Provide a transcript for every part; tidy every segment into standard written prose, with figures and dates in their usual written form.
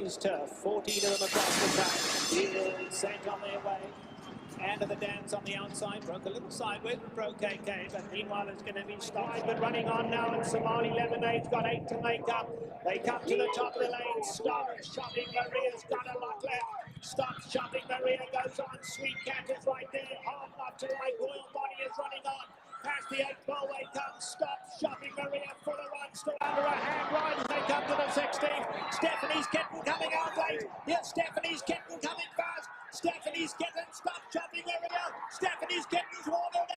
his turf. 14 of them across the track. He will sent on their way. And to the dance on the outside, broke a little sideways, but broke KK, but meanwhile it's going to be stopped. But running on now, and Somali Lemonade's got 8 to make up. They come to the top of the lane, stop, Shopping Maria's got a lot left. Stop, Shopping Maria goes on, Sweet Cat is right there, hard not to right, Royal Body is running on. Past the 8 ball way comes, stop, Shopping Maria, full of run, still under a hand ride as they come to the 16th. Stephanie's Kitten coming out late. Yes, Stephanie's Kitten coming fast. Stephanie's Kitten, stop, Shopping Maria. Stephanie's Kitten's watered.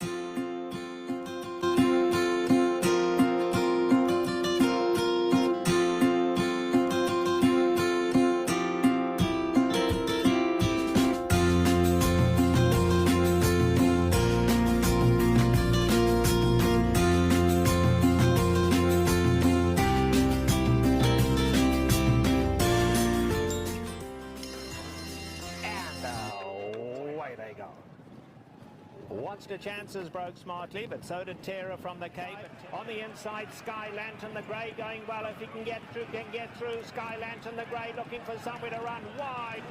Watch the chances, broke smartly, but so did Terra from the Cape. On the inside, Sky Lantern the Grey going well. If he can get through. Sky Lantern the Grey looking for somewhere to run. Wide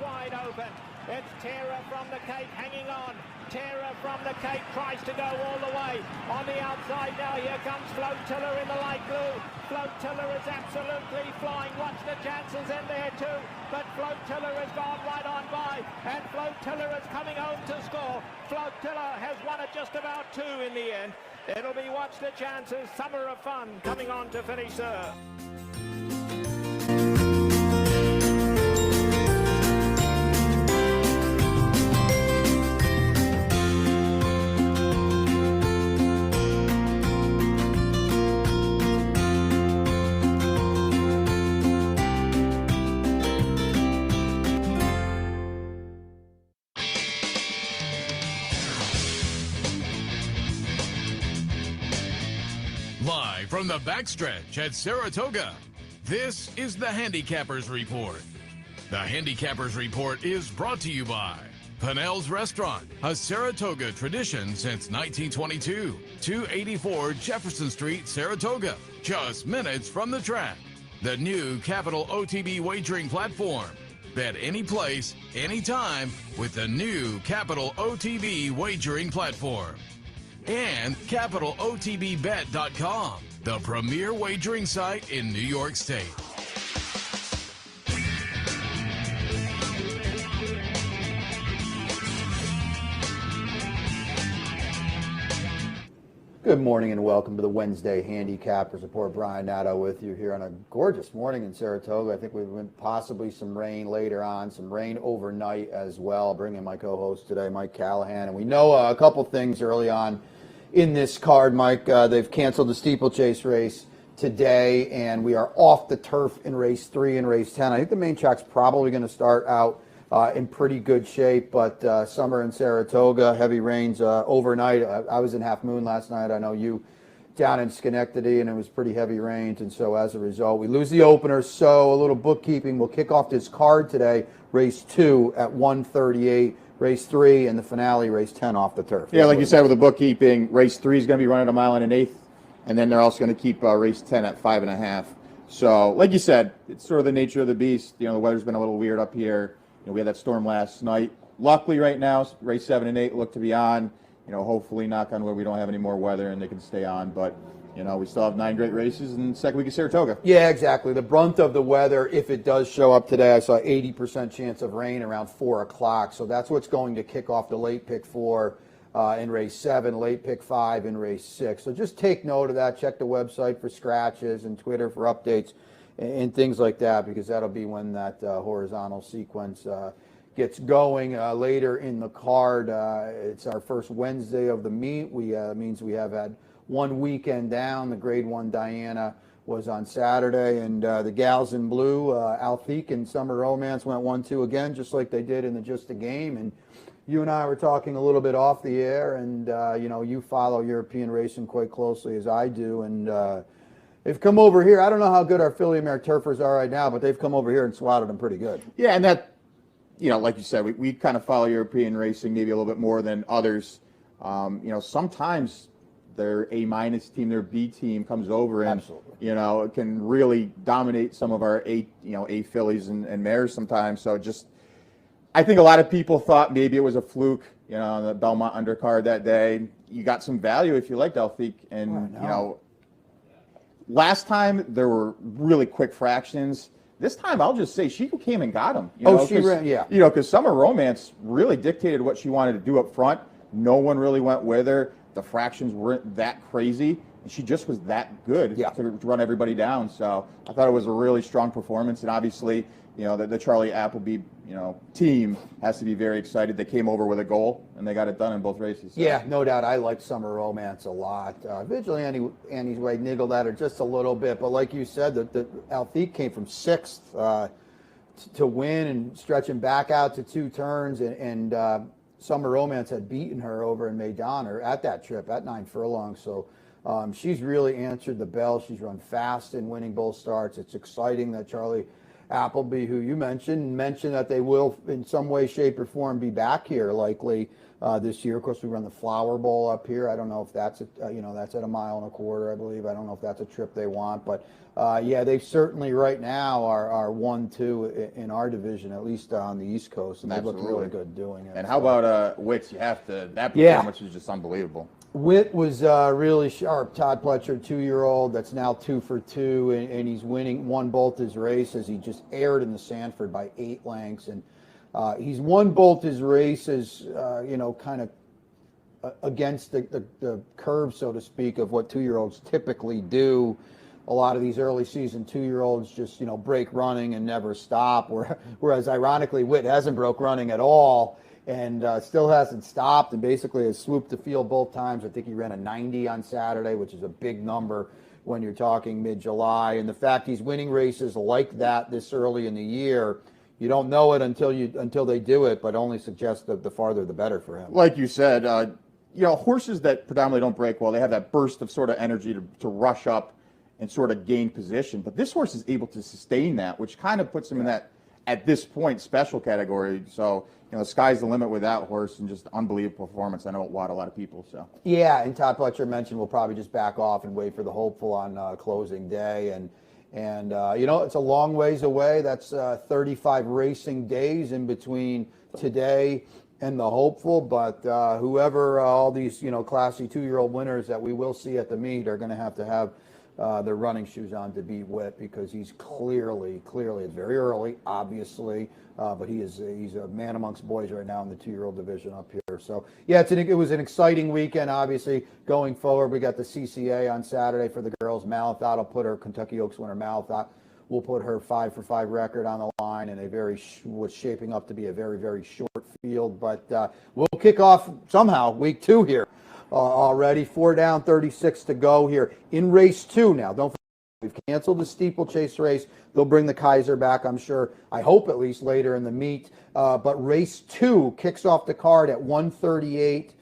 open. It's Terra from the Cape hanging on. Terra from the Cape tries to go all the way. On the outside now, here comes Flotilla in the light blue. Flotilla is absolutely flying. Watch the chances in there too. But Flotilla has gone right on by. And Flotilla is coming home to score. Flotilla has won it just about 2 in the end. It'll be watch the chances. Summer of fun coming on to finish third. Live from the backstretch at Saratoga, this is the Handicappers Report. The Handicappers Report is brought to you by Pinnell's Restaurant, a Saratoga tradition since 1922. 284 Jefferson Street, Saratoga, just minutes from the track. The new Capital OTB wagering platform. Bet any place, anytime with the new Capital OTB wagering platform. And CapitalOTBBet.com, the premier wagering site in New York State. Good morning and welcome to the Wednesday Handicappers Report. Brian Nadeau with you here on a gorgeous morning in Saratoga. I think we've been possibly some rain later on, some rain overnight as well. Bringing my co-host today, Mike Callahan. And we know a couple things early on in this card, Mike. They've canceled the steeplechase race today, and we are off the turf in race 3 and race 10. I think the main track's probably going to start out in pretty good shape, but summer in Saratoga, heavy rains overnight. I was in Half Moon last night. I know you down in Schenectady, and it was pretty heavy rains, and so as a result, we lose the opener. So a little bookkeeping. We'll kick off this card today, race 2 at 1:38. Race 3 and the finale, race 10 off the turf. Yeah, like you said with the bookkeeping, race 3 is going to be running 1 1/8, and then they're also going to keep race 10 at 5.5. So, like you said, it's sort of the nature of the beast. You know, the weather's been a little weird up here. You know, we had that storm last night. Luckily, right now, race 7 and 8 look to be on. You know, hopefully, knock on wood, we don't have any more weather and they can stay on. But you know, we still have 9 great races in the second week of Saratoga. Yeah, exactly. The brunt of the weather, if it does show up today, I saw 80% chance of rain around 4 o'clock. So that's what's going to kick off the late pick 4 in race 7, late pick 5 in race 6. So just take note of that. Check the website for scratches and Twitter for updates and things like that, because that'll be when that horizontal sequence gets going later in the card. It's our first Wednesday of the meet. Means we have had 1 weekend down. The grade 1 Diana was on Saturday, and the gals in blue, Alfique and Summer Romance, went 1-2 again, just like they did in the Just a Game. And you and I were talking a little bit off the air, and you know, you follow European racing quite closely as I do, and they've come over here. I don't know how good our Philly Mare turfers are right now, but they've come over here and swatted them pretty good. Yeah, and that, you know, like you said, we kind of follow European racing maybe a little bit more than others. You know, sometimes their A- team, their B team comes over and, Absolutely. you know, can really dominate some of our A fillies and mares sometimes. So just, I think a lot of people thought maybe it was a fluke, you know, on the Belmont undercard that day. You got some value if you liked Elfique, and you know, last time there were really quick fractions. This time, I'll just say she came and got him. She ran, yeah. You know, because Summer Romance really dictated what she wanted to do up front. No one really went with her. The fractions weren't that crazy, and she just was that good to run everybody down. So I thought it was a really strong performance, and obviously, you know, the Charlie Appleby, you know, team has to be very excited. They came over with a goal, and they got it done in both races. So. Yeah, no doubt. I like Summer Romance a lot. Vigilante Annie's way niggled at her just a little bit, but like you said, the Elfique came from 6th to win and stretching back out to 2 turns, and Summer Romance had beaten her over in Maidan or at that trip at 9 furlongs. So she's really answered the bell. She's run fast in winning both starts. It's exciting that Charlie Appleby, who you mentioned that they will in some way, shape, or form be back here likely this year. Of course, we run the Flower Bowl up here. I don't know if that's that's at 1.25 miles, I believe. I don't know if that's a trip they want, but yeah, they certainly right now are 1-2 in our division, at least on the East Coast, and they look really good doing it. And how about Wicks? You have to. That performance is just unbelievable. Witt was really sharp. Todd Pletcher, 2-year-old, that's now 2 for 2, and he's won both his races. He just aired in the Sanford by 8 lengths, and he's won both his races, kind of against the curve, so to speak, of what 2-year-olds typically do. A lot of these early season 2-year-olds just, break running and never stop, whereas ironically, Witt hasn't broke running at all. And still hasn't stopped, and basically has swooped the field both times. I think he ran a 90 on Saturday, which is a big number when you're talking mid-July. And the fact he's winning races like that this early in the year, you don't know it until they do it, but only suggests that the farther the better for him. Like you said, horses that predominantly don't break well, they have that burst of sort of energy to rush up and sort of gain position. But this horse is able to sustain that, which kind of puts him in that, at this point, special category. So, the sky's the limit with that horse, and just unbelievable performance. I know it wowed a lot of people. So yeah, and Todd Pletcher mentioned we'll probably just back off and wait for the hopeful on closing day, and it's a long ways away. That's 35 racing days in between today and the hopeful. But whoever all these classy 2-year-old winners that we will see at the meet are going to have their running shoes on to beat Witt, because he's clearly, it's very early, obviously, but he's a man amongst boys right now in the 2-year-old division up here. So, yeah, it was an exciting weekend, obviously, going forward. We got the CCA on Saturday for the girls. Malathaat will put her, Kentucky Oaks winner Malathaat will put her 5-for-5 record on the line in what's shaping up to be a very, very short field. But we'll kick off somehow week 2 here. Already 4 down, 36 to go here in race 2 now. Don't forget, we've canceled the steeplechase race. They'll bring the Kaiser back, I'm sure. I hope at least later in the meet. But race 2 kicks off the card at 1:38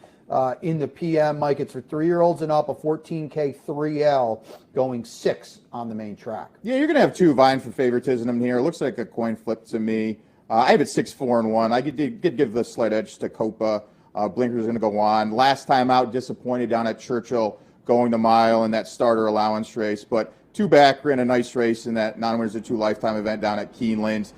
in the PM. Mike, it's for 3-year-olds and up, a 14K 3L going 6 on the main track. Yeah, you're going to have 2 vying for favoritism here. It looks like a coin flip to me. I have it 6-4-1. I did give the slight edge to Copa. Blinker's going to go on. Last time out, disappointed down at Churchill, going the mile in that starter allowance race. But 2 back, ran a nice race in that non-winners of 2 lifetime event down at Keeneland.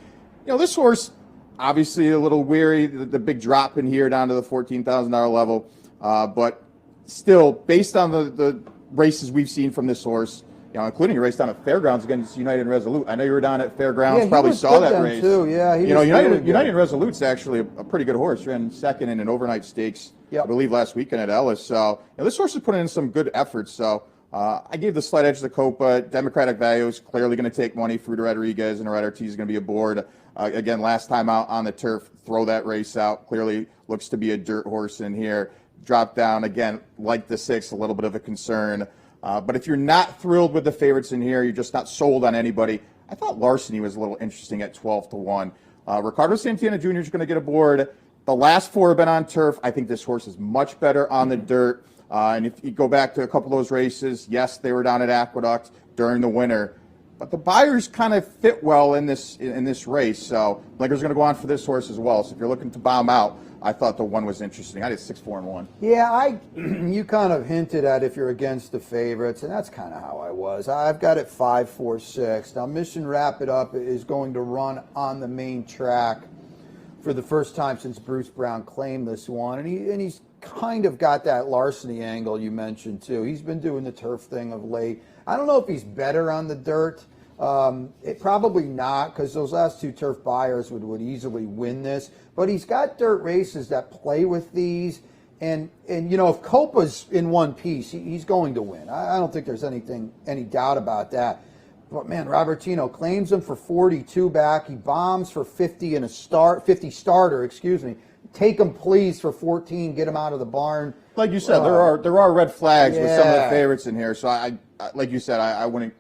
This horse, obviously a little weary, the big drop in here down to the $14,000 level. But still, based on the races we've seen from this horse, including a race down at Fairgrounds against United and Resolute. I know you were down at Fairgrounds, probably saw that race. Too. Yeah, United and Resolute's actually a pretty good horse. Ran second in an overnight stakes, I believe, last weekend at Ellis. So this horse is putting in some good efforts. So I gave the slight edge to Copa. Democratic Value is clearly going to take money. Fruta Rodriguez and Red Ortiz is going to be aboard. Again, last time out on the turf, throw that race out. Clearly looks to be a dirt horse in here. Drop down, again, like the 6, a little bit of a concern. But if you're not thrilled with the favorites in here, you're just not sold on anybody. I thought Larceny was a little interesting at 12-1. Ricardo Santana Jr. is going to get aboard. The last 4 have been on turf. I think this horse is much better on the dirt. And if you go back to a couple of those races, yes, they were down at Aqueduct during the winter. But the buyers kind of fit well in this race. So Blinker's going to go on for this horse as well. So if you're looking to bomb out, I thought the one was interesting. I did 6-4-1. Yeah, you kind of hinted at if you're against the favorites, and that's kind of how I was. I've got it 5-4-6. Now, Mission Wrap It Up is going to run on the main track for the first time since Bruce Brown claimed this one, and he's kind of got that larceny angle you mentioned too. He's been doing the turf thing of late. I don't know if he's better on the dirt. Probably not, because those last two turf buyers would easily win this. But he's got dirt races that play with these. And you know, if Copa's in one piece, he's going to win. I don't think there's any doubt about that. But man, Robertino claims him for 42 back. He bombs for 50 in a 50 starter, excuse me. Take him, please, for 14. Get him out of the barn. Like you said, there are red flags with some of the favorites in here. So I like you said, I wouldn't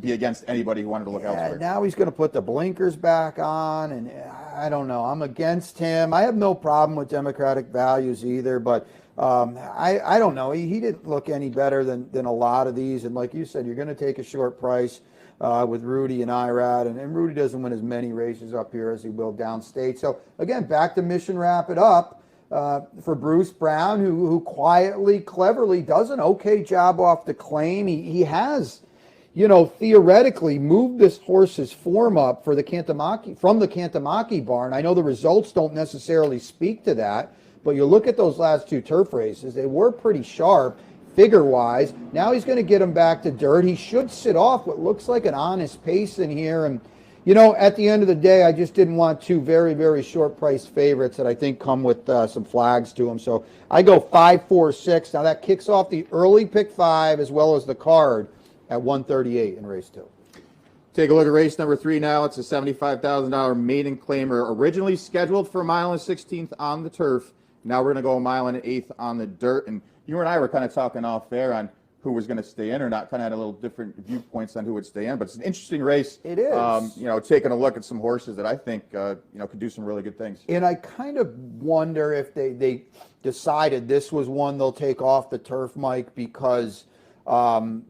be against anybody who wanted to look elsewhere. Now he's going to put the blinkers back on, and I don't know. I'm against him. I have no problem with democratic values either, but I don't know. He didn't look any better than a lot of these. And like you said, you're going to take a short price with Rudy and Irad, and Rudy doesn't win as many races up here as he will downstate. So again, back to Mission Wrap It Up for Bruce Brown, who quietly, cleverly does an okay job off the claim. He has, you know, theoretically moved this horse's form up for the from the Cantamacchi barn. I know the results don't necessarily speak to that, but you look at those last two turf races, they were pretty sharp figure-wise. Now he's going to get him back to dirt. He should sit off what looks like an honest pace in here. And, you know, at the end of the day, I just didn't want two very, very short-priced favorites that I think come with some flags to them. So I go 5-4-6. Now that kicks off the early pick 5 as well as the card at 138 in race 2. Take a look at race number 3 now. It's a $75,000 maiden claimer, originally scheduled for a mile and 16th on the turf. Now we're going to go a mile and 1/8 on the dirt. And you and I were kind of talking off air on who was going to stay in or not. Kind of had a little different viewpoints on who would stay in, but it's an interesting race. It is. You know, taking a look at some horses that I think you know, could do some really good things. And I kind of wonder if they decided this was one they'll take off the turf, Mike, because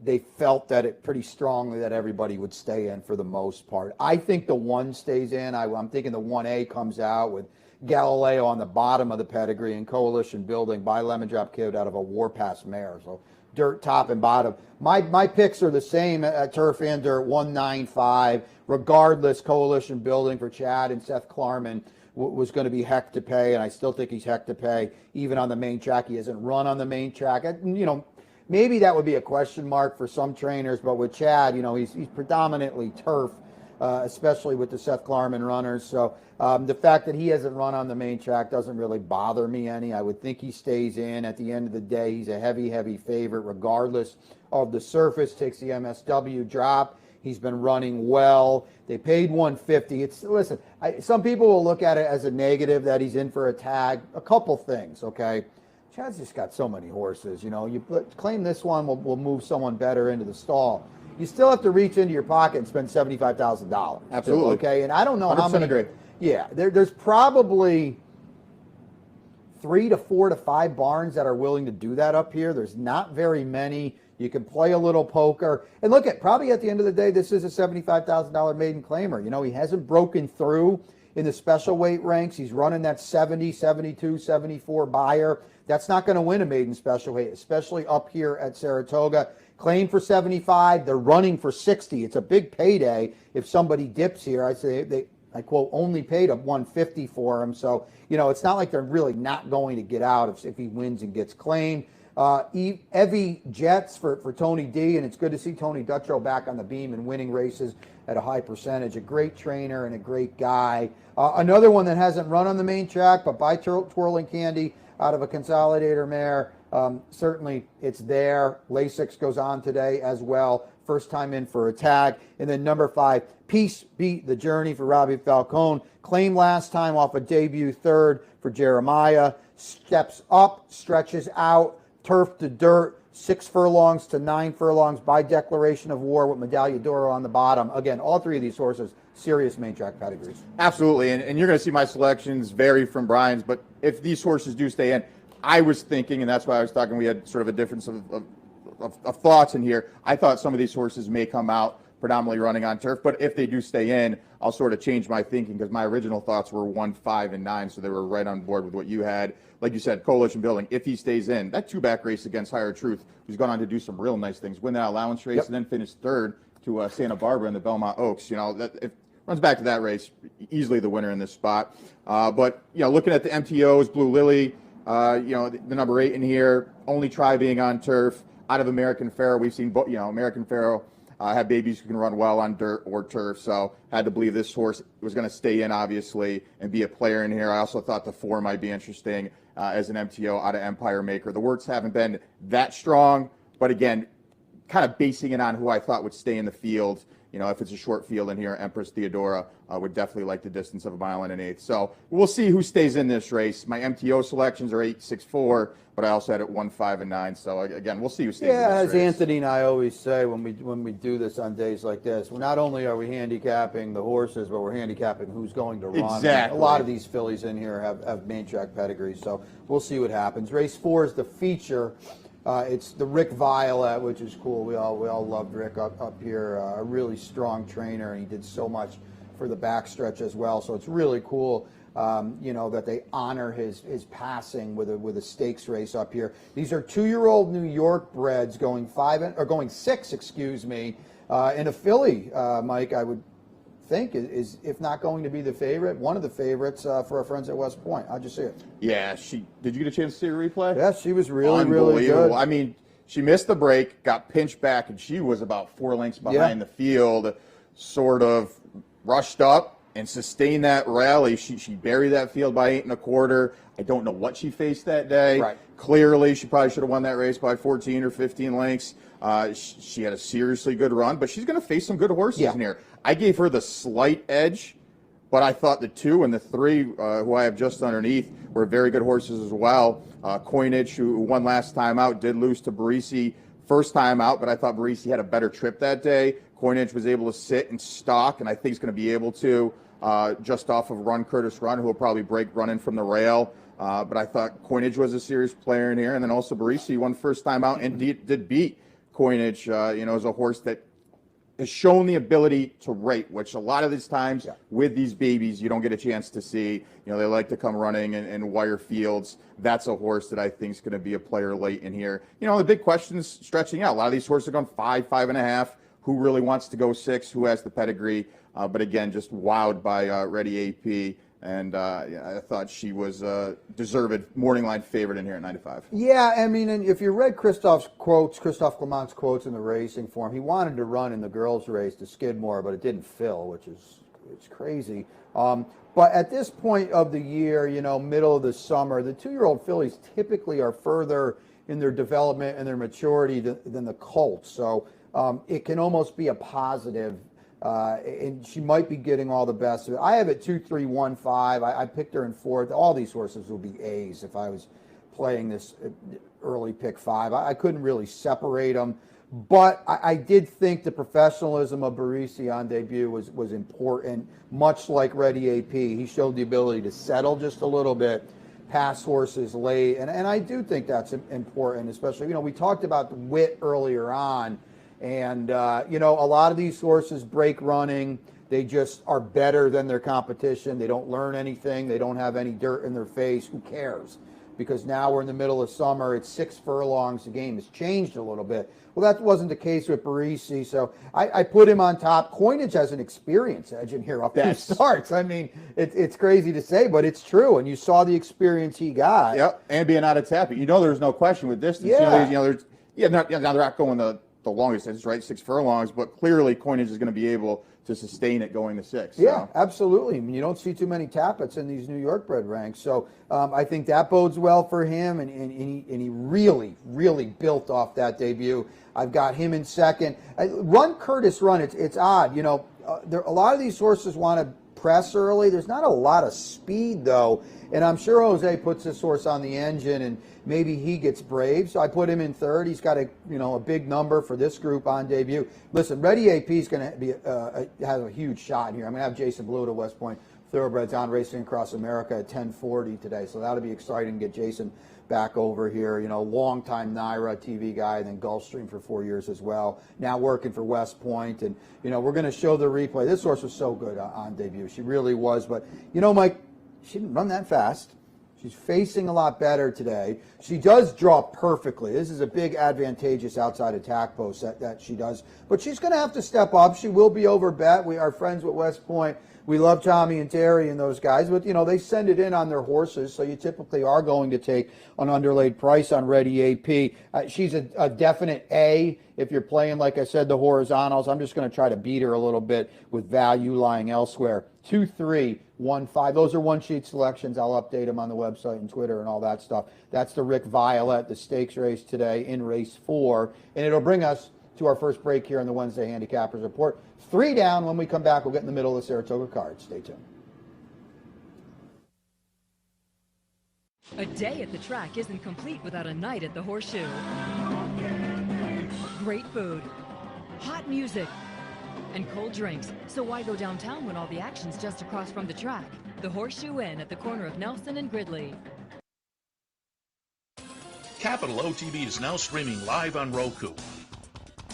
they felt that it pretty strongly that everybody would stay in for the most part. I think the 1 stays in. I'm thinking the 1A comes out with Galileo on the bottom of the pedigree and Coalition Building by Lemon Drop Kid out of a Warpath mare. So dirt, top, and bottom. My picks are the same at turf and dirt, 195. Regardless, Coalition Building for Chad and Seth Klarman was going to be heck to pay, and I still think he's heck to pay even on the main track. He hasn't run on the main track. You know, maybe that would be a question mark for some trainers, but with Chad, you know, he's predominantly turf, especially with the Seth Klarman runners. So the fact that he hasn't run on the main track doesn't really bother me any. I would think he stays in. At the end of the day, he's a heavy favorite regardless of the surface. Takes the MSW drop. He's been running well. They paid $150. Listen, some people will look at it as a negative that he's in for a tag. A couple things, okay? Chad's just got so many horses. You know, claim this one will move someone better into the stall. You still have to reach into your pocket and spend $75,000. Absolutely. Okay, and I don't know how many. Agree. Yeah, there's probably 3 to 4 to 5 barns that are willing to do that up here. There's not very many. You can play a little poker. And look, probably at the end of the day, this is a $75,000 maiden claimer. You know, he hasn't broken through in the special weight ranks. He's running that 70, 72, 74 buyer. That's not going to win a maiden special weight, especially up here at Saratoga. Claim for 75. They're running for 60. It's a big payday if somebody dips here. I say I quote, only paid up $150 for him. So, you know, it's not like they're really not going to get out if he wins and gets claimed. Evie Jets for Tony D, and it's good to see Tony Dutrow back on the beam and winning races at a high percentage. A great trainer and a great guy. Another one that hasn't run on the main track, but by Twirling Candy out of a consolidator mare. Certainly it's there. Lasix goes on today as well. First time in for a tag. And then number 5, Peace Beat the Journey for Robbie Falcone. Claim last time off a debut third for Jeremiah. Steps up, stretches out, turf to dirt, 6 furlongs to 9 furlongs by declaration of war with Medaglia d'Oro on the bottom. Again, all 3 of these horses, serious main track pedigrees. Absolutely, and you're going to see my selections vary from Brian's, but if these horses do stay in, I was thinking, and that's why I was talking, we had sort of a difference of thoughts in here. I thought some of these horses may come out, predominantly running on turf. But if they do stay in, I'll sort of change my thinking because my original thoughts were 1, 5, and 9, so they were right on board with what you had. Like you said, coalition building. If he stays in, that 2-back race against Higher Truth, who's gone on to do some real nice things, win that allowance race, and then finish third to Santa Barbara in the Belmont Oaks. You know, that if runs back to that race, easily the winner in this spot. But you know, looking at the MTOs, Blue Lily, you know, the number 8 in here, only try being on turf. Out of American Pharoah, we've seen, you know, American Pharoah have babies who can run well on dirt or turf, so had to believe this horse was going to stay in, obviously, and be a player in here. I also thought the 4 might be interesting as an MTO out of Empire Maker. The works haven't been that strong, but again, kind of basing it on who I thought would stay in the field. You know, if it's a short field in here, Empress Theodora would definitely like the distance of 1 mile and an eighth. So we'll see who stays in this race. My MTO selections are 8, 6, 4, but I also had it 1, 5, and 9. So again, we'll see who stays in this race. As Anthony and I always say when we do this on days like this, not only are we handicapping the horses, but we're handicapping who's going to run. Exactly. A lot of these fillies in here have main track pedigrees, so we'll see what happens. Race 4 is the feature. It's the Rick Violet, which is cool. We all loved Rick up here. A really strong trainer, and he did so much for the backstretch as well. So it's really cool, you know, that they honor his passing with a stakes race up here. These are 2-year-old New York breds going 6, excuse me, in a filly. Mike, I would think is if not going to be the favorite, one of the favorites for our friends at West Point. How'd you see it? Yeah, did you get a chance to see her replay? Yeah, she was really good. I mean, she missed the break, got pinched back, and she was about 4 lengths behind the field, sort of rushed up and sustained that rally. She buried that field by 8 1/4. I don't know what she faced that day. Right. Clearly, she probably should have won that race by 14 or 15 lengths. She had a seriously good run, but she's going to face some good horses in here. I gave her the slight edge, but I thought the 2 and the 3, who I have just underneath, were very good horses as well. Coinage, who won last time out, did lose to Barisi first time out, but I thought Barisi had a better trip that day. Coinage was able to sit and stalk, and I think he's going to be able to just off of Run Curtis Run, who will probably break running from the rail. But I thought Coinage was a serious player in here, and then also Barisi won first time out and did beat Coinage. You know, as a horse that has shown the ability to rate, which a lot of these times with these babies you don't get a chance to see. You know, they like to come running in wire fields. That's a horse that I think is going to be a player late in here. You know, the big question is stretching out. A lot of these horses are going 5, 5.5. Who really wants to go 6? Who has the pedigree? But again, just wowed by Ready AP. And I thought she was deserved morning line favorite in here at 9-5. Yeah, I mean, and if you read Christophe Clement's quotes in the racing form, he wanted to run in the girls' race to Skidmore, but it didn't fill, which is crazy. But at this point of the year, you know, middle of the summer, the 2-year-old fillies typically are further in their development and their maturity than the colts. So it can almost be a positive. And she might be getting all the best of it. I have it 2, 3, 1, 5. I picked her in 4th. All these horses will be A's if I was playing this early pick 5. I couldn't really separate them, but I did think the professionalism of Barisi on debut was important. Much like Ready AP, he showed the ability to settle just a little bit, pass horses late, and I do think that's important. Especially, you know, we talked about the wit earlier on. And, you know, a lot of these horses break running. They just are better than their competition. They don't learn anything. They don't have any dirt in their face. Who cares? Because now we're in the middle of summer. It's 6 furlongs. The game has changed a little bit. Well, that wasn't the case with Barisi, so I put him on top. Coinage has an experience edge in here up to starts. I mean, it's crazy to say, but it's true. And you saw the experience he got. Yep, and being out of tap. You know, there's no question with distance. Yeah. You know, now they're not going the longest distance, right? 6 furlongs, but clearly Coinage is going to be able to sustain it going to 6. So. Yeah, absolutely. I mean, you don't see too many tappets in these New York bred ranks. So I think that bodes well for him, and he really, really built off that debut. I've got him in 2nd. Run Curtis Run, it's odd. You know, a lot of these horses want to press early. There's not a lot of speed, though, and I'm sure Jose puts this horse on the engine, and maybe he gets brave. So I put him in 3rd. He's got a big number for this group on debut. Listen, Ready AP is going to be has a huge shot here. I'm going to have Jason Blewett at West Point Thoroughbreds on Racing Across America at 10:40 today, so that'll be exciting to get Jason back over here. You know, longtime Naira TV guy, then Gulfstream for 4 years as well. Now working for West Point, and you know, we're going to show the replay. This horse was so good on debut. She really was. But you know, Mike, she didn't run that fast. She's facing a lot better today. She does draw perfectly. This is a big advantageous outside attack post that she does. But she's going to have to step up. She will be over bet. We are friends with West Point. We love Tommy and Terry and those guys. But, you know, they send it in on their horses, so you typically are going to take an underlaid price on Ready AP. She's a definite A if you're playing, like I said, the horizontals. I'm just going to try to beat her a little bit with value lying elsewhere. 2, 3, 1, 5. Those are one-sheet selections. I'll update them on the website and Twitter and all that stuff. That's the Rick Violet, the stakes race today in race 4. And it'll bring us to our first break here on the Wednesday Handicappers Report. 3 down. When we come back, we'll get in the middle of the Saratoga card. Stay tuned. A day at the track isn't complete without a night at the Horseshoe. Great food, hot music, and cold drinks. So why go downtown when all the action's just across from the track? The Horseshoe Inn at the corner of Nelson and Gridley. Capital OTB is now streaming live on Roku.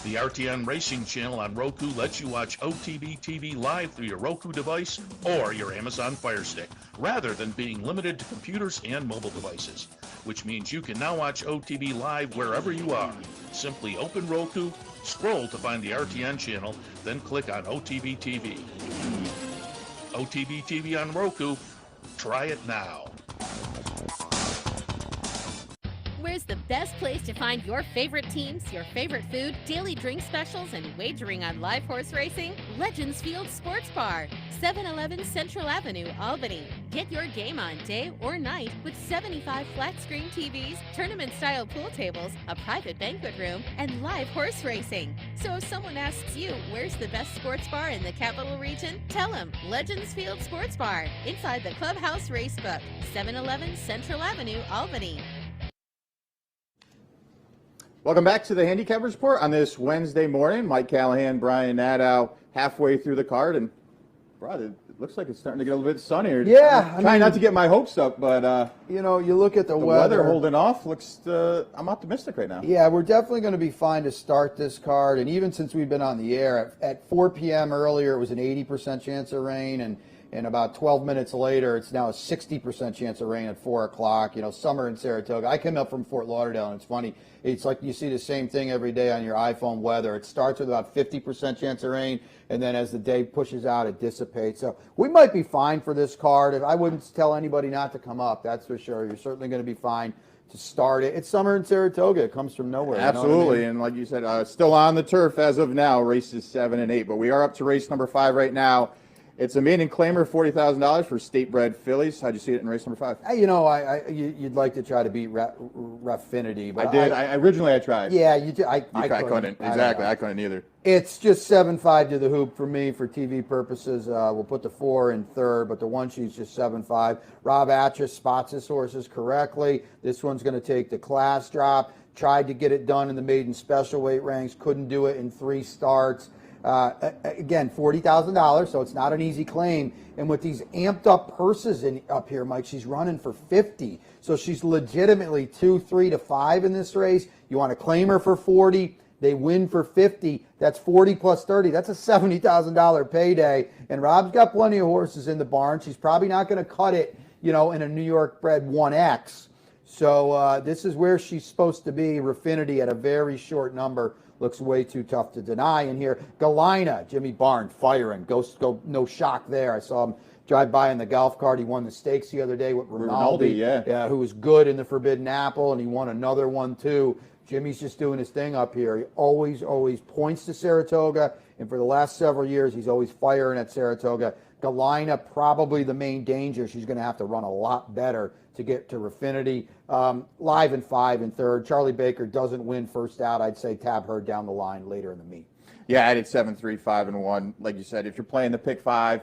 The RTN Racing channel on Roku lets you watch OTB TV live through your Roku device or your Amazon Fire Stick, rather than being limited to computers and mobile devices, which means you can now watch OTB live wherever you are. Simply open Roku, scroll to find the RTN channel, then click on OTB TV. OTB TV on Roku. Try it now. Where's the best place to find your favorite teams, your favorite food, daily drink specials, and wagering on live horse racing? Legends Field Sports Bar, 711 Central Avenue, Albany. Get your game on day or night with 75 flat-screen TVs, tournament-style pool tables, a private banquet room, and live horse racing. So if someone asks you, where's the best sports bar in the capital region? Tell them Legends Field Sports Bar, inside the Clubhouse Racebook, 711 Central Avenue, Albany. Welcome back to the Handicappers Report on this Wednesday morning. Mike Callahan, Brian Nadeau, halfway through the card, and brother, it looks like it's starting to get a little bit sunnier. Yeah, I'm trying not to get my hopes up, but you know, you look at the weather holding off. Looks, I'm optimistic right now. Yeah, we're definitely going to be fine to start this card, and even since we've been on the air at 4 p.m. earlier, it was an 80% chance of rain, and about 12 minutes later, it's now a 60% chance of rain at 4 o'clock. You know, summer in Saratoga. I came up from Fort Lauderdale, and it's funny. It's like you see the same thing every day on your iPhone weather. It starts with about 50% chance of rain, and then as the day pushes out, it dissipates. So we might be fine for this card. I wouldn't tell anybody not to come up, that's for sure. You're certainly going to be fine to start it. It's summer in Saratoga. It comes from nowhere. Absolutely, you know what I mean? And like you said, still on the turf as of now, races 7 and 8. But we are up to race number 5 right now. It's a maiden claimer, $40,000 for state-bred fillies. How'd you see it in race number 5? You know, you'd like to try to beat Raffinity, but I did. Originally I tried. Yeah, you did. I couldn't. Exactly, I couldn't either. It's just 7-5 to the hoop for me for TV purposes. We'll put the 4 in third, but the one sheet's just 7-5. Rob Atchis spots his horses correctly. This one's going to take the class drop. Tried to get it done in the maiden special weight ranks. Couldn't do it in 3 starts. Again, $40,000, so it's not an easy claim. And with these amped up purses up here, Mike, she's running for 50. So she's legitimately 2, 3 to 5 in this race. You want to claim her for 40. They win for 50. That's 40 plus 30. That's a $70,000 payday. And Rob's got plenty of horses in the barn. She's probably not going to cut it, you know, in a New York bred 1X. So this is where she's supposed to be. Raffinity at a very short number. Looks way too tough to deny. And here, Galina, Jimmy Barnes firing. Go, no shock there. I saw him drive by in the golf cart. He won the stakes the other day with Rinaldi, who was good in the Forbidden Apple, and he won another one too. Jimmy's just doing his thing up here. He always points to Saratoga, and for the last several years, he's always firing at Saratoga. Galina, probably the main danger. She's going to have to run a lot better to get to Raffinity. Live in 5 and third. Charlie Baker doesn't win first out. I'd say tab her down the line later in the meet. Yeah, I did 7, 3, 5, and 1. Like you said, if you're playing the pick 5,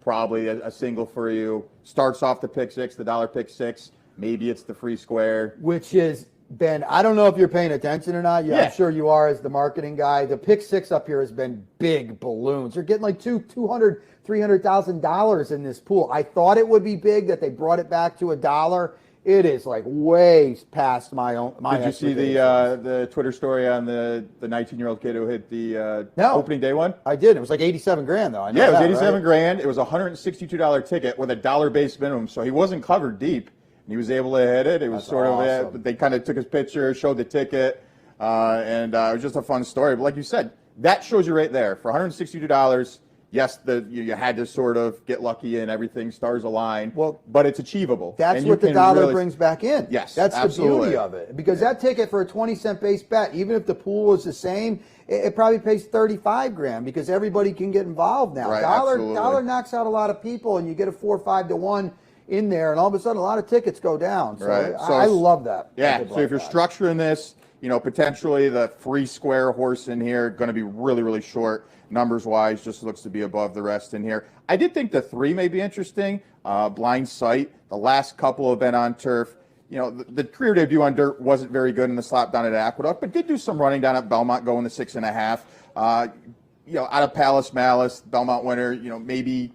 probably a single for you. Starts off the pick 6, the dollar pick 6. Maybe it's the free square. Which is, Ben, I don't know if you're paying attention or not. Yeah, I'm sure you are as the marketing guy. The pick 6 up here has been big balloons. You're getting like $200,000, $300,000 in this pool. I thought it would be big that they brought it back to $1. It is like way past my Did you see the Twitter story on the 19-year-old kid who hit the opening day one? I did. It was like 87 grand though. I know yeah, it was that, 87 right? grand. It was a $162 ticket with a $1 base minimum, so he wasn't covered deep. And he was able to hit it. It was That's sort awesome. of they kind of took his picture, showed the ticket, and it was just a fun story. But like you said, that shows you right there for $162. Yes, you had to sort of get lucky and everything, stars align. Well, but it's achievable. That's and what the dollar brings back in. Yes, that's absolutely. the beauty of it. Because that ticket for a 20-cent base bet, even if the pool was the same, it probably pays 35 grand because everybody can get involved now. Right, Dollar knocks out a lot of people, and you get a 4 or 5 to 1 in there, and all of a sudden a lot of tickets go down. So, right. So I love that. Yeah. So if you're structuring this, potentially the free square horse in here going to be really, really short. Numbers wise, just looks to be above the rest in here. I did think the 3 may be interesting. Blind Sight, the last couple have been on turf. The career debut on dirt wasn't very good in the slap down at Aqueduct, but did do some running down at Belmont, going to 6.5. Out of Palace Malice, Belmont winner. Maybe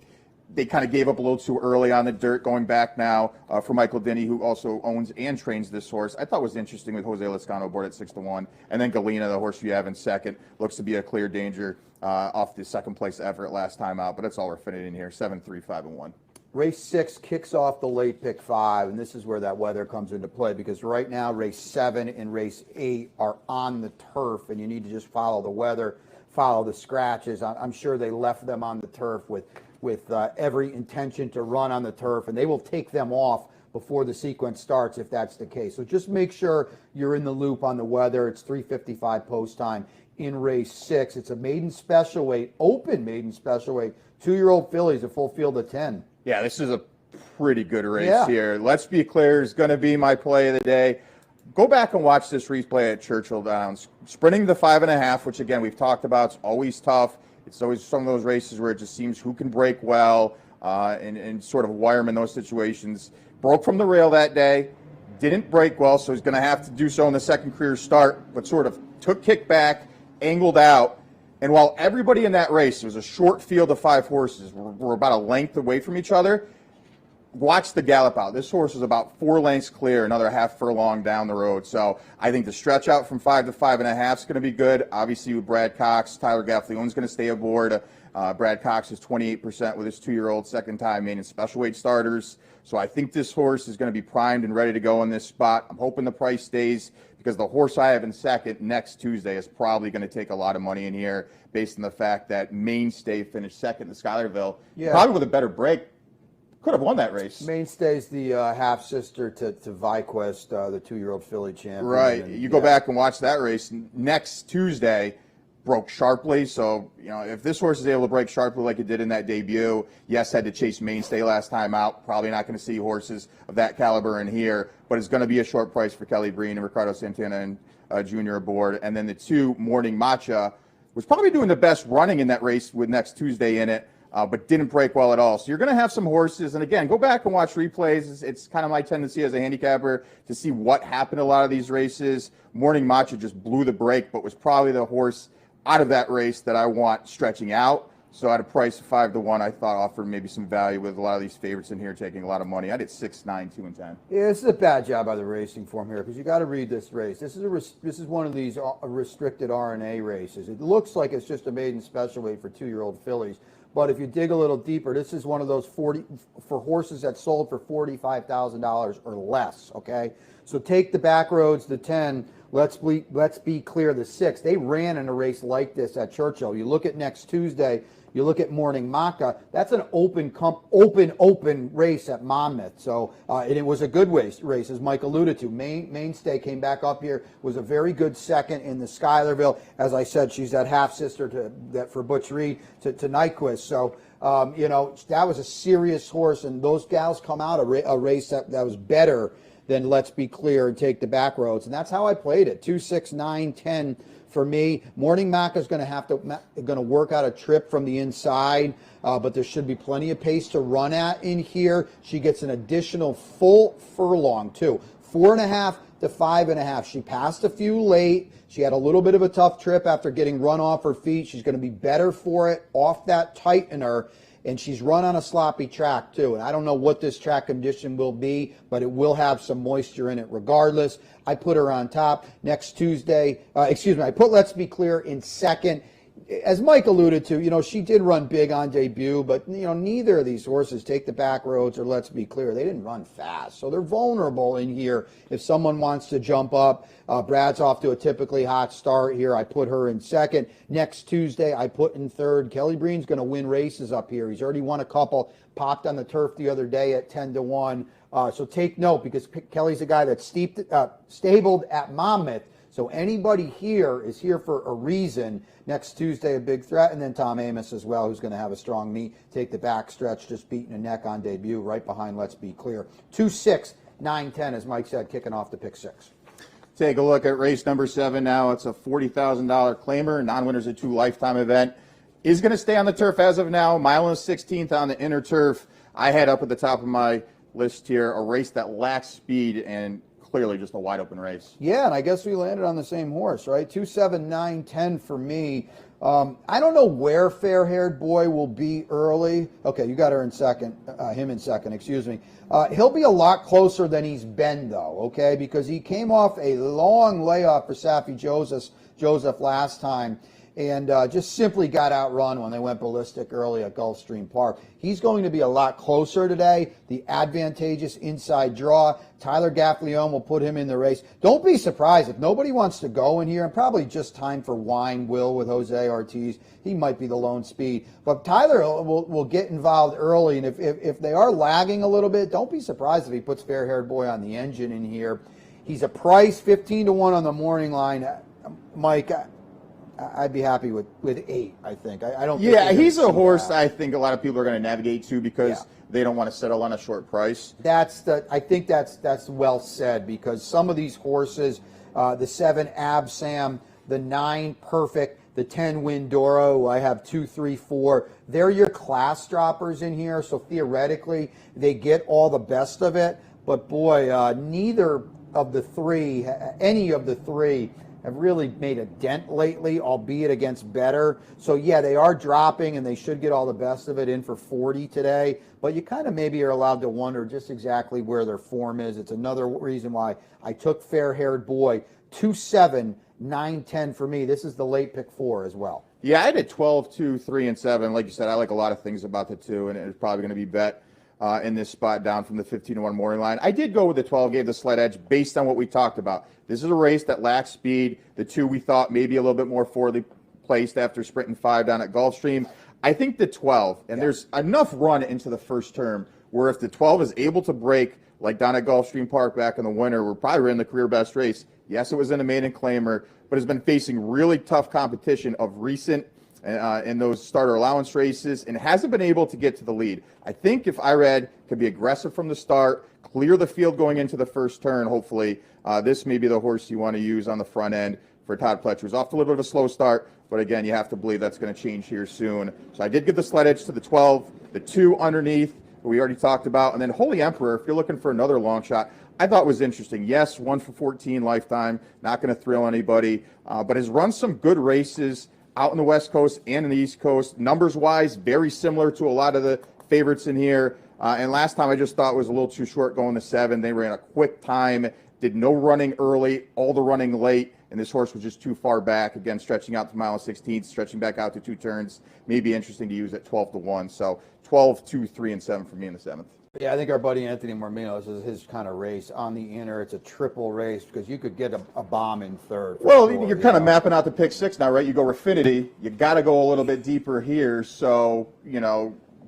they kind of gave up a little too early on the dirt. Going back now for Michael Denny, who also owns and trains this horse. I thought was interesting with Jose Lascano aboard at 6-1, and then Galena, the horse you have in second, looks to be a clear danger off the second place effort last time out. But that's all we're fitting in here: 7, 3, 5, and 1. Race 6 kicks off the late pick 5, and this is where that weather comes into play because right now race 7 and race 8 are on the turf, and you need to just follow the weather, follow the scratches. I'm sure they left them on the turf with every intention to run on the turf, and they will take them off before the sequence starts if that's the case. So just make sure you're in the loop on the weather. It's 3:55 post time in race 6. It's a maiden special weight, open maiden special weight, 2-year-old fillies, a full field of 10. Yeah, this is a pretty good race here. Let's Be Clear is going to be my play of the day. Go back and watch this replay at Churchill Downs. Sprinting the 5.5, which again we've talked about, it's always tough. It's always some of those races where it just seems who can break well and sort of wire them in those situations. Broke from the rail that day, didn't break well, so he's going to have to do so in the second career start, but sort of took kickback, angled out. And while everybody in that race, it was a short field of 5 horses, were about a length away from each other, watch the gallop out. This horse is about 4 lengths clear, another half furlong down the road. So I think the stretch out from 5 to 5.5 is going to be good. Obviously with Brad Cox, Tyler Gaffleone's going to stay aboard. Brad Cox is 28% with his 2-year-old second time maiden special weight starters. So I think this horse is going to be primed and ready to go in this spot. I'm hoping the price stays because the horse I have in second next Tuesday is probably going to take a lot of money in here based on the fact that Mainstay finished second in Schuylerville. Yeah. Probably with a better break. Could have won that race. Mainstay's the half-sister to Viquest, the 2-year-old filly champion. Right. You go back and watch that race. Next Tuesday, broke sharply. So, if this horse is able to break sharply like it did in that debut, yes, had to chase Mainstay last time out. Probably not going to see horses of that caliber in here, but it's going to be a short price for Kelly Breen and Ricardo Santana and Jr. aboard. And then the 2, Morning Matcha, was probably doing the best running in that race with next Tuesday in it. But didn't break well at all. So you're going to have some horses. And again, go back and watch replays. It's kind of my tendency as a handicapper to see what happened to a lot of these races. Morning Matcha just blew the break, but was probably the horse out of that race that I want stretching out. So at a price of 5 to 1, I thought offered maybe some value with a lot of these favorites in here taking a lot of money. I did 6, 9, 2, and 10. Yeah, this is a bad job by the racing form here because you got to read this race. This is one of these restricted RNA races. It looks like it's just a maiden special weight for 2-year-old fillies. But if you dig a little deeper, this is one of those for horses that sold for $45,000 or less, okay? So take the back roads, the 10, let's be clear, the 6. They ran in a race like this at Churchill. You look at next Tuesday, you look at Morning Maca, that's an open race at Monmouth. So and it was a good race, as Mike alluded to. Mainstay came back up here, was a very good second in the Schuylerville. As I said, she's that half-sister for Butch Reed to Nyquist. So, that was a serious horse, and those gals come out a race that was better than Let's Be Clear and take the back roads. And that's how I played it, 2, 6, 9, 10. For me, Morning Maca is going to work out a trip from the inside, but there should be plenty of pace to run at in here. She gets an additional full furlong too, 4.5 to 5.5. She passed a few late. She had a little bit of a tough trip after getting run off her feet. She's going to be better for it off that tightener. and she's run on a sloppy track too. And I don't know what this track condition will be, but it will have some moisture in it regardless. I put her on top. Next Tuesday, I put Let's Be Clear in second. As Mike alluded to, she did run big on debut, but, neither of these horses take the back roads or Let's Be Clear. They didn't run fast, so they're vulnerable in here if someone wants to jump up. Brad's off to a typically hot start here. I put her in second. Next Tuesday, I put in third. Kelly Breen's going to win races up here. He's already won a couple, popped on the turf the other day at 10-1. So take note, because Kelly's a guy that's stabled at Monmouth. So anybody here is here for a reason. Next Tuesday, a big threat, and then Tom Amos as well, who's going to have a strong meet. Take the back stretch, just beating a neck on debut, right behind Let's Be Clear. 2, 6, 9, 10, as Mike said, kicking off the pick 6. Take a look at race number 7 now. It's a $40,000 claimer. Non-winners a 2 lifetime event. Is going to stay on the turf as of now. Mile and 16th on the inner turf. I had up at the top of my list here a race that lacks speed and clearly just a wide open race. Yeah, and I guess we landed on the same horse, right? 2, 7, 9, 10 for me. I don't know where Fair-Haired Boy will be early. Okay, you got her in second, him in second, excuse me. He'll be a lot closer than he's been, though, okay, because he came off a long layoff for Saffie Joseph last time, and just simply got outrun when they went ballistic early at Gulfstream Park. He's going to be a lot closer today. The advantageous inside draw. Tyler Gaffalione will put him in the race. Don't be surprised if nobody wants to go in here, and probably just time for Wine Will with Jose Ortiz. He might be the lone speed. But Tyler will get involved early, and if they are lagging a little bit, don't be surprised if he puts Fair-Haired Boy on the engine in here. He's a price 15-1 on the morning line. Mike, I'd be happy with 8, I think. I don't think he's a horse I think a lot of people are going to navigate to because they don't want to settle on a short price. I think that's well said, because some of these horses, the 7 Absam, the 9 Perfect, the 10 Windoro, who I have 2, 3, 4, they're your class droppers in here, so theoretically they get all the best of it. But boy, neither of the three, any of the three, have really made a dent lately, albeit against better. So, yeah, they are dropping, and they should get all the best of it in for 40 today. But you kind of maybe are allowed to wonder just exactly where their form is. It's another reason why I took Fair-Haired Boy. 2, 7, 9, 10 for me. This is the late pick 4 as well. Yeah, I did 12, 2, 3, and 7. Like you said, I like a lot of things about the 2, and it's probably going to be bet in this spot down from the 15-1 morning line. I did go with the 12, gave the slight edge based on what we talked about. This is a race that lacks speed. The 2 we thought maybe a little bit more forwardly placed after sprinting 5 down at Gulfstream. I think the 12, and there's enough run into the first term where if the 12 is able to break like down at Gulfstream Park back in the winter, we're probably in the career best race. Yes, it was in a maiden claimer, but has been facing really tough competition of recent in those starter allowance races and hasn't been able to get to the lead. I think if Irad could be aggressive from the start, clear the field going into the first turn, hopefully, this may be the horse you want to use on the front end for Todd Pletcher. He's off to a little bit of a slow start, but again, you have to believe that's going to change here soon. So I did give the slight edge to the 12, the 2 underneath, we already talked about, and then Holy Emperor, if you're looking for another long shot, I thought was interesting. Yes, 1 for 14 lifetime, not going to thrill anybody, but has run some good races out in the West Coast and in the East Coast. Numbers-wise, very similar to a lot of the favorites in here. And last time I just thought was a little too short going to 7. They ran a quick time, did no running early, all the running late, and this horse was just too far back. Again, stretching out to mile 16th, stretching back out to 2 turns. May be interesting to use at 12-1. So 12, 2, 3, and 7 for me in the 7th. Yeah, I think our buddy Anthony Mormino, this is his kind of race. On the inner, it's a triple race because you could get a bomb in third. Well, sure, you're kind of mapping out the pick 6 now, right? You go Raffinity. You got to go a little bit deeper here. So,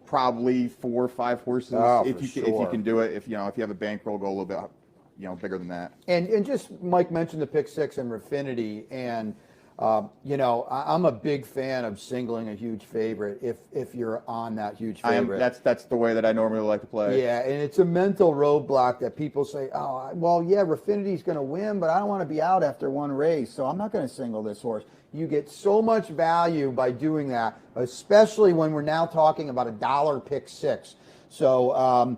probably 4 or 5 horses if you can do it. If you have a bankroll, go a little bit bigger than that. And just Mike mentioned the pick 6 and Raffinity, and I'm a big fan of singling a huge favorite if you're on that huge favorite. That's the way that I normally like to play. Yeah, and it's a mental roadblock that people say, oh, well, yeah, Raffinity's going to win, but I don't want to be out after one race, so I'm not going to single this horse. You get so much value by doing that, especially when we're now talking about $1 pick 6. So, I'm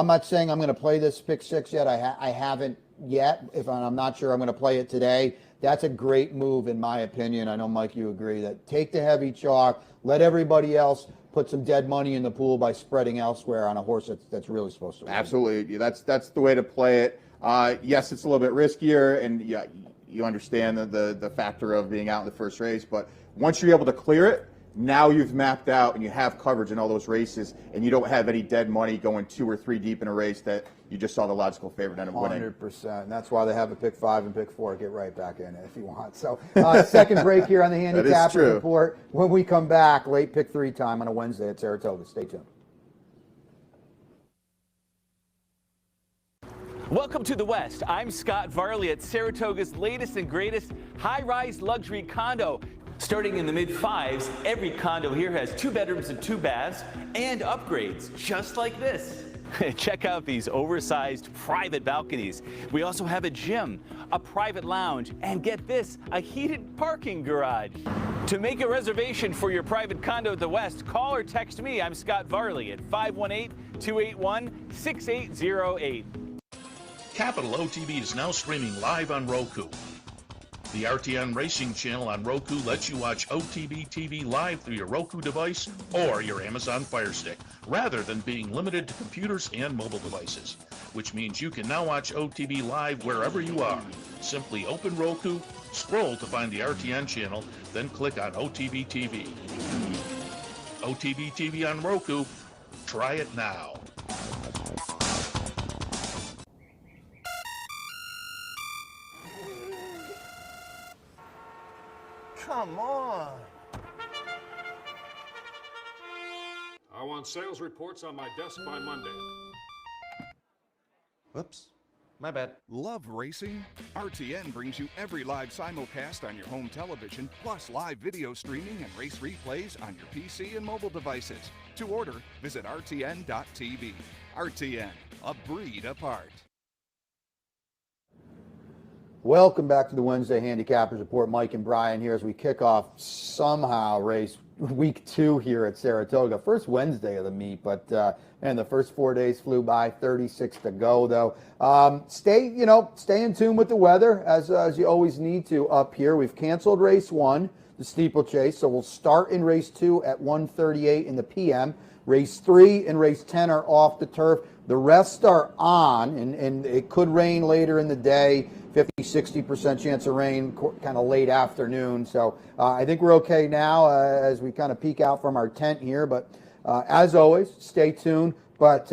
not saying I'm going to play this pick 6 yet. I haven't yet. I'm not sure I'm going to play it today. That's a great move, in my opinion. I know, Mike, you agree that take the heavy chalk, let everybody else put some dead money in the pool by spreading elsewhere on a horse that's really supposed to win. Absolutely. That's the way to play it. Yes, it's a little bit riskier, and yeah, you understand the factor of being out in the first race, but once you're able to clear it, now you've mapped out and you have coverage in all those races, and you don't have any dead money going 2 or 3 deep in a race that you just saw the logical favorite end up winning. 100%. And that's why they have a pick 5 and pick 4. Get right back in it if you want. So second break here on the Handicapper Report. When we come back, late pick 3 time on a Wednesday at Saratoga. Stay tuned. Welcome to the West. I'm Scott Varley at Saratoga's latest and greatest high-rise luxury condo. Starting in the mid-5s, every condo here has 2 bedrooms and 2 baths and upgrades just like this. Check out these oversized private balconies. We also have a gym, a private lounge, and get this, a heated parking garage. To make a reservation for your private condo at the West, call or text me. I'm Scott Varley at 518-281-6808. Capital OTB is now streaming live on Roku. The RTN Racing channel on Roku lets you watch OTB TV live through your Roku device or your Amazon Fire Stick, rather than being limited to computers and mobile devices, which means you can now watch OTB live wherever you are. Simply open Roku, scroll to find the RTN channel, then click on OTB TV. OTB TV on Roku. Try it now. Come on. I want sales reports on my desk by Monday. Whoops. My bad. Love racing? RTN brings you every live simulcast on your home television, plus live video streaming and race replays on your PC and mobile devices. To order, visit rtn.tv. RTN, a breed apart. Welcome back to the Wednesday Handicappers Report. Mike and Brian here as we kick off somehow race week 2 here at Saratoga. First Wednesday of the meet, but man, the first 4 days flew by. 36 to go though. Stay in tune with the weather as you always need to up here. We've canceled race 1, the steeplechase, so we'll start in race 2 at 1:38 in the p.m. Race 3 and race 10 are off the turf. The rest are on, and it could rain later in the day. 50-60% chance of rain, kind of late afternoon. So I think we're okay now as we kind of peek out from our tent here. But as always, stay tuned. But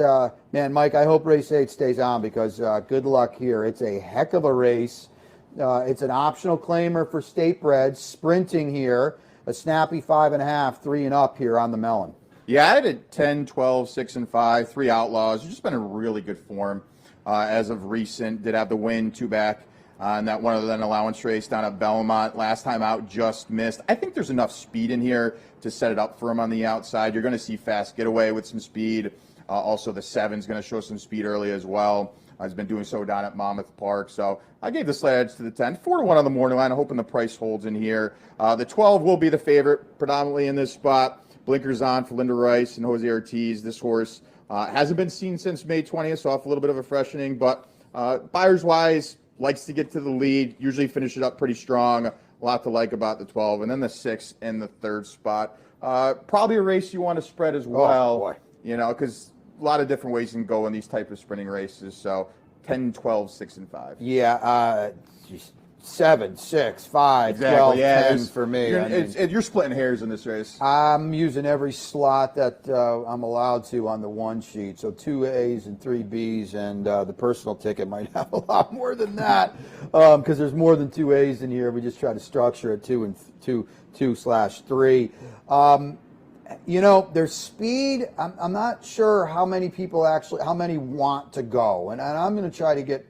man, Mike, I hope race 8 stays on because good luck here. It's a heck of a race. It's an optional claimer for state breds, sprinting here. A snappy 5.5, 3 and up here on the melon. Yeah, I had a 10, 12, 6 and 5, 3 outlaws. Just been in really good form as of recent. Did have the win 2 back in that one of the allowance race down at Belmont. Last time out, just missed. I think there's enough speed in here to set it up for him on the outside. You're going to see fast getaway with some speed. Also, the 7's going to show some speed early as well. He's been doing so down at Monmouth Park. So I gave the slight edge to the 10. 4-1 on the morning line. I'm hoping the price holds in here. The 12 will be the favorite predominantly in this spot. Blinkers on for Linda Rice and Jose Ortiz. This horse hasn't been seen since May 20th, so off a little bit of a freshening. But buyers-wise, likes to get to the lead, usually finish it up pretty strong. A lot to like about the 12. And then the 6 in the 3rd spot. Probably a race you want to spread as well. Oh, boy. You know, because a lot of different ways you can go in these type of sprinting races. So 10, 12, 6, and 5. Yeah, 7, 6, 5, exactly. 12, yeah, 10 for me. You're splitting hairs in this race. I'm using every slot that I'm allowed to on the 1 sheet. So 2 A's and 3 B's, and the personal ticket might have a lot more than that because there's more than 2 A's in here. We just try to structure it 2/3. You know, there's speed. I'm not sure how many want to go, and I'm going to try to get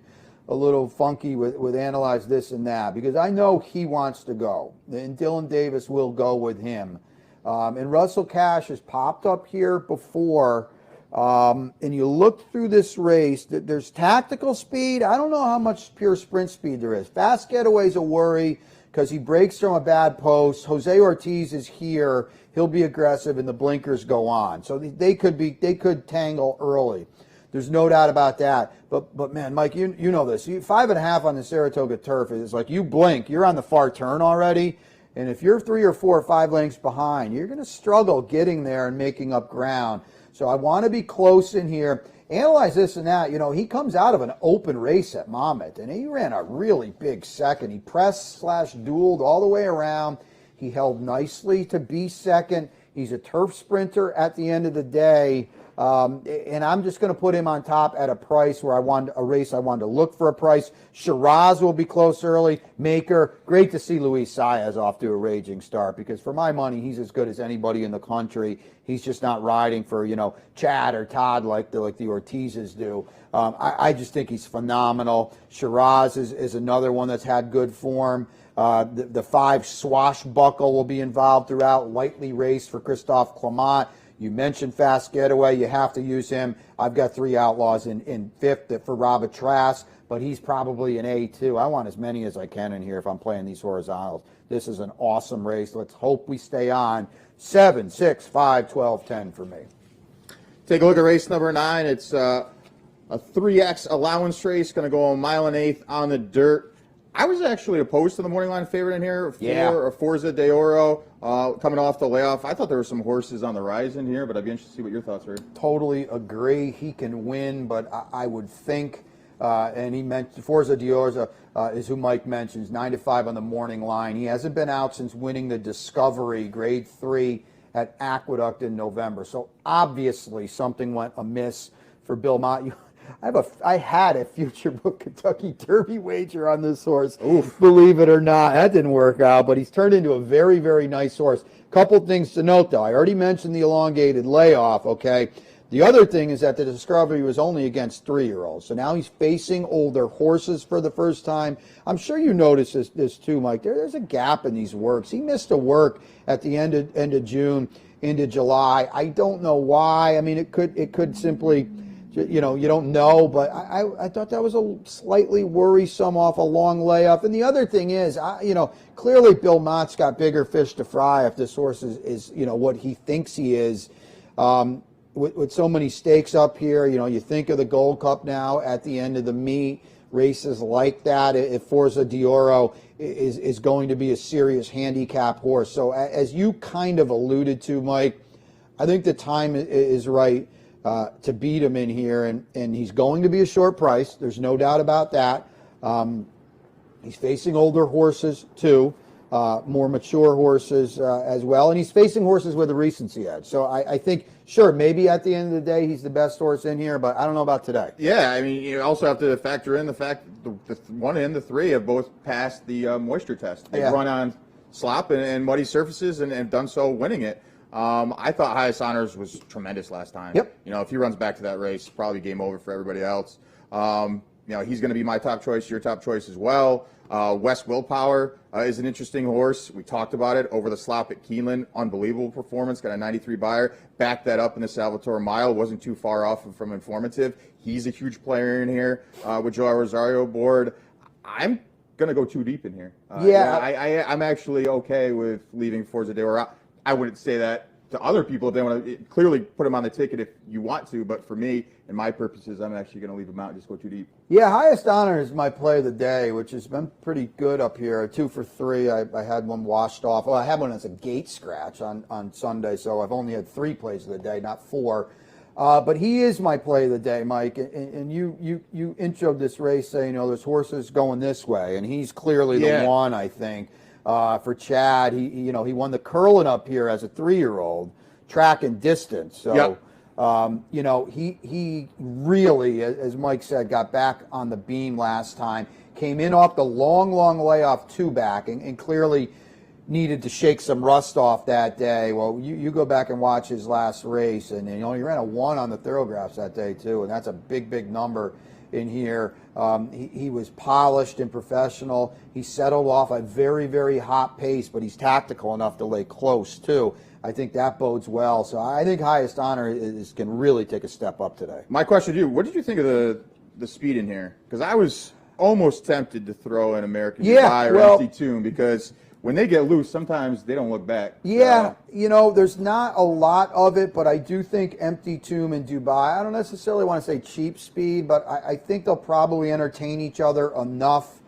a little funky with analyze this and that because I know he wants to go, and Dylan Davis will go with him. And Russell Cash has popped up here before, and you look through this race, there's tactical speed. I don't know how much pure sprint speed there is. Fast getaway's a worry because he breaks from a bad post. Jose Ortiz is here. He'll be aggressive, and the blinkers go on. So they could tangle early. There's no doubt about that. But man, Mike, you know this. 5.5 on the Saratoga turf is like you blink, you're on the far turn already. And if you're 3 or 4 or 5 lengths behind, you're going to struggle getting there and making up ground. So I want to be close in here. Analyze this and that. You know, he comes out of an open race at Monmouth, and he ran a really big second. He pressed/dueled all the way around. He held nicely to be second. He's a turf sprinter at the end of the day. And I'm just going to put him on top at a price where I wanted to look for a price. Shiraz will be close early. Maker, great to see Luis Saez off to a raging start, because for my money, he's as good as anybody in the country. He's just not riding for, Chad or Todd like the Ortizes do. I just think he's phenomenal. Shiraz is another one that's had good form. The 5 Swashbuckle will be involved throughout. Lightly raced for Christophe Clement. You mentioned Fast Getaway. You have to use him. I've got 3 Outlaws in 5th for Robert Trask, but he's probably an A too. I want as many as I can in here if I'm playing these horizontals. This is an awesome race. Let's hope we stay on. 7, 6, 5, 12, 10 for me. Take a look at race number 9. It's a 3X allowance race, going to go 1 mile and 1/8 on the dirt. I was actually opposed to the morning line favorite in here. Forza de Oro coming off the layoff. I thought there were some horses on the rise in here, but I'd be interested to see what your thoughts are. Totally agree. He can win, but I would think, and he mentioned Forza de Oro is who Mike mentions, 9 to 5 on the morning line. He hasn't been out since winning the Discovery Grade 3 at Aqueduct in November. So obviously something went amiss for Bill Mott. I had a future book Kentucky Derby wager on this horse. Oof. Believe it or not, that didn't work out, but he's turned into a very, very nice horse. Couple things to note, though. I already mentioned the elongated layoff, okay? The other thing is that the Discovery was only against 3-year-olds, so now he's facing older horses for the first time. I'm sure you noticed this too, Mike. There's a gap in these works. He missed a work at the end of June into July. I don't know why. I mean, it could simply... you don't know, but I thought that was a slightly worrisome off a long layoff. And the other thing is, clearly Bill Mott's got bigger fish to fry if this horse is what he thinks he is. With so many stakes up here, you think of the Gold Cup now at the end of the meet, races like that. If Forza de Oro is going to be a serious handicap horse. So as you kind of alluded to, Mike, I think the time is right to beat him in here, and he's going to be a short price. There's no doubt about that. He's facing older horses too, more mature horses as well, and he's facing horses with a recency edge. So I think, sure, maybe at the end of the day he's the best horse in here, but I don't know about today. Yeah, I mean, you also have to factor in the fact that the 1 and the 3 have both passed the moisture test. They've run on slop and muddy surfaces and done so winning it. I thought Highest Honors was tremendous last time. Yep. If he runs back to that race, probably game over for everybody else. He's going to be my top choice, your top choice as well. West Willpower is an interesting horse. We talked about it over the slop at Keeneland. Unbelievable performance. Got a 93 buyer. Backed that up in the Salvatore Mile. Wasn't too far off from Informative. He's a huge player in here with Joe Rosario aboard. I'm going to go too deep in here. I'm actually okay with leaving Forza de Oro. I wouldn't say that to other people if they want to clearly put him on the ticket if you want to, but for me and my purposes, I'm actually going to leave him out and just go too deep. Yeah, Highest Honor is my play of the day, which has been pretty good up here. 2 for 3. I had one washed off. Well, I had one as a gate scratch on Sunday, so I've only had 3 plays of the day, not 4. But he is my play of the day, Mike. And you introed this race saying, there's horses going this way, and he's clearly the one, I think. For Chad, he won the Curlin up here as a 3-year-old, track and distance. So, he really, as Mike said, got back on the beam last time. Came in off the long layoff 2 back, and clearly needed to shake some rust off that day. Well, you go back and watch his last race, and he ran a 1 on the Thoroughgraphs that day too, and that's a big number in here. He was polished and professional. He settled off a very, very hot pace, but he's tactical enough to lay close too. I think that bodes well. So I think Highest Honor can really take a step up today. My question to you, what did you think of the speed in here? Because I was almost tempted to throw an American Dubai or Empty Tomb, because when they get loose, sometimes they don't look back. Yeah, there's not a lot of it, but I do think Empty Tomb and Dubai, I don't necessarily want to say cheap speed, but I think they'll probably entertain each other enough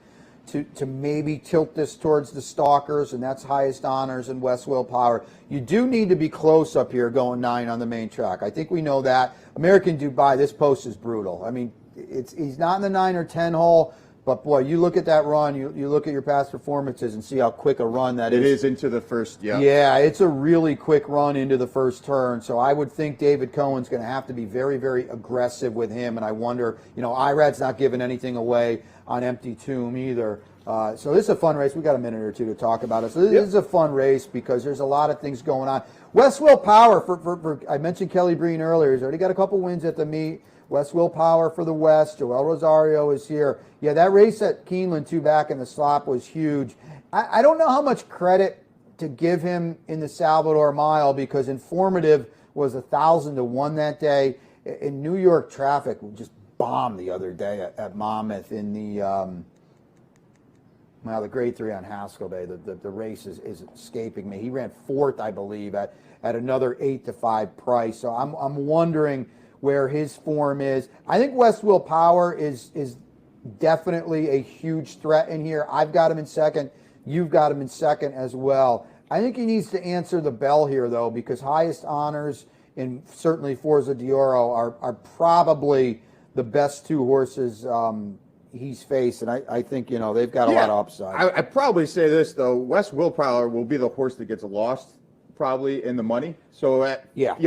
to maybe tilt this towards the Stalkers, and that's Highest Honors and West Willpower. You do need to be close up here going 9 on the main track. I think we know that. American Dubai, this post is brutal. I mean, he's not in the 9 or 10 hole, but boy, you look at that run, you look at your past performances and see how quick a run that is. It is into the first, yeah. Yeah, it's a really quick run into the first turn. So I would think David Cohen's going to have to be very, very aggressive with him. And I wonder, Irad's not giving anything away on Empty Tomb either. So this is a fun race. We got a minute or two to talk about it. So this is a fun race because there's a lot of things going on. West Willpower, for I mentioned Kelly Breen earlier. He's already got a couple wins at the meet. West Willpower for the West. Joel Rosario is here. Yeah, that race at Keeneland, 2 back in the slop, was huge. I don't know how much credit to give him in the Salvador Mile because Informative was 1,000 to 1 that day. In New York traffic, just bombed the other day at Monmouth in the the grade 3 on Haskell Bay. The race is escaping me. He ran 4th, I believe, at another 8-5 price. So I'm wondering where his form is. I think West Willpower is definitely a huge threat in here. I've got him in second. You've got him in second as well. I think he needs to answer the bell here, though, because Highest Honors and certainly Forza d'Oro are probably the best 2 horses he's faced, and I think they've got a lot of upside. I'd probably say this, though. West Willpower will be the horse that gets lost probably in the money. So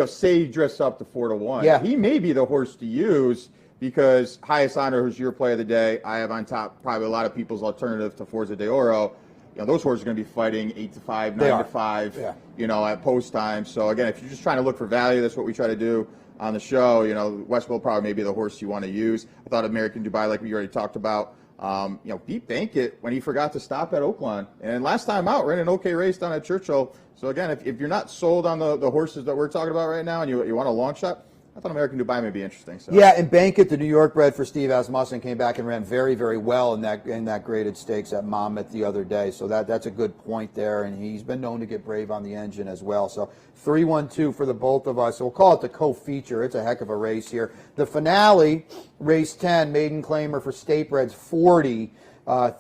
say he drifts up to 4 to 1. Yeah. He may be the horse to use because Highest Honor, who's your play of the day, I have on top probably a lot of people's alternative to Forza d'Oro. Those horses are going to be fighting 8-5, 9-5, at post time. So again, if you're just trying to look for value, that's what we try to do on the show. West Willpower may be the horse you want to use. I thought American Dubai, like we already talked about, beat Bankit when he forgot to stop at Oaklawn. And last time out, ran an okay race down at Churchill. So again, if you're not sold on the horses that we're talking about right now and you want a long shot, I thought American Dubai may be interesting. So. Yeah, and Bankit, the New York bred for Steve Asmussen, came back and ran very, very well in that graded stakes at Monmouth the other day. So that's a good point there, and he's been known to get brave on the engine as well. So 3-1-2 for the both of us. So we'll call it the co-feature. It's a heck of a race here. The finale, race 10, maiden claimer for State Breds 40.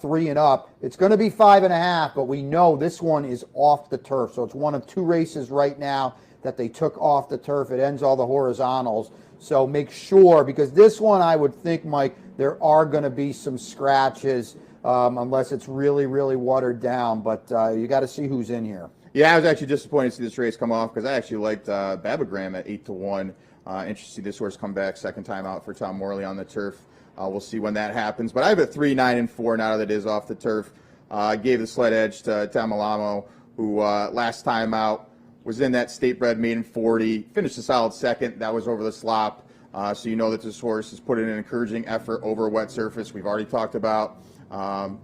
3 and up. It's going to be 5.5, but we know this one is off the turf. So it's one of 2 races right now that they took off the turf. It ends all the horizontals. So make sure, because this one I would think, Mike, there are going to be some scratches unless it's really, really watered down. But you got to see who's in here. Yeah, I was actually disappointed to see this race come off because I actually liked Babagram at 8 to 1. Interested to see this horse come back second time out for Tom Morley on the turf. We'll see when that happens. But I have a 3, 9, and 4 now that it is off the turf. I gave the sled edge to Tamalamo, who last time out was in that State Bred maiden 40, finished a solid second. That was over the slop. So you know that this horse has put in an encouraging effort over a wet surface. We've already talked about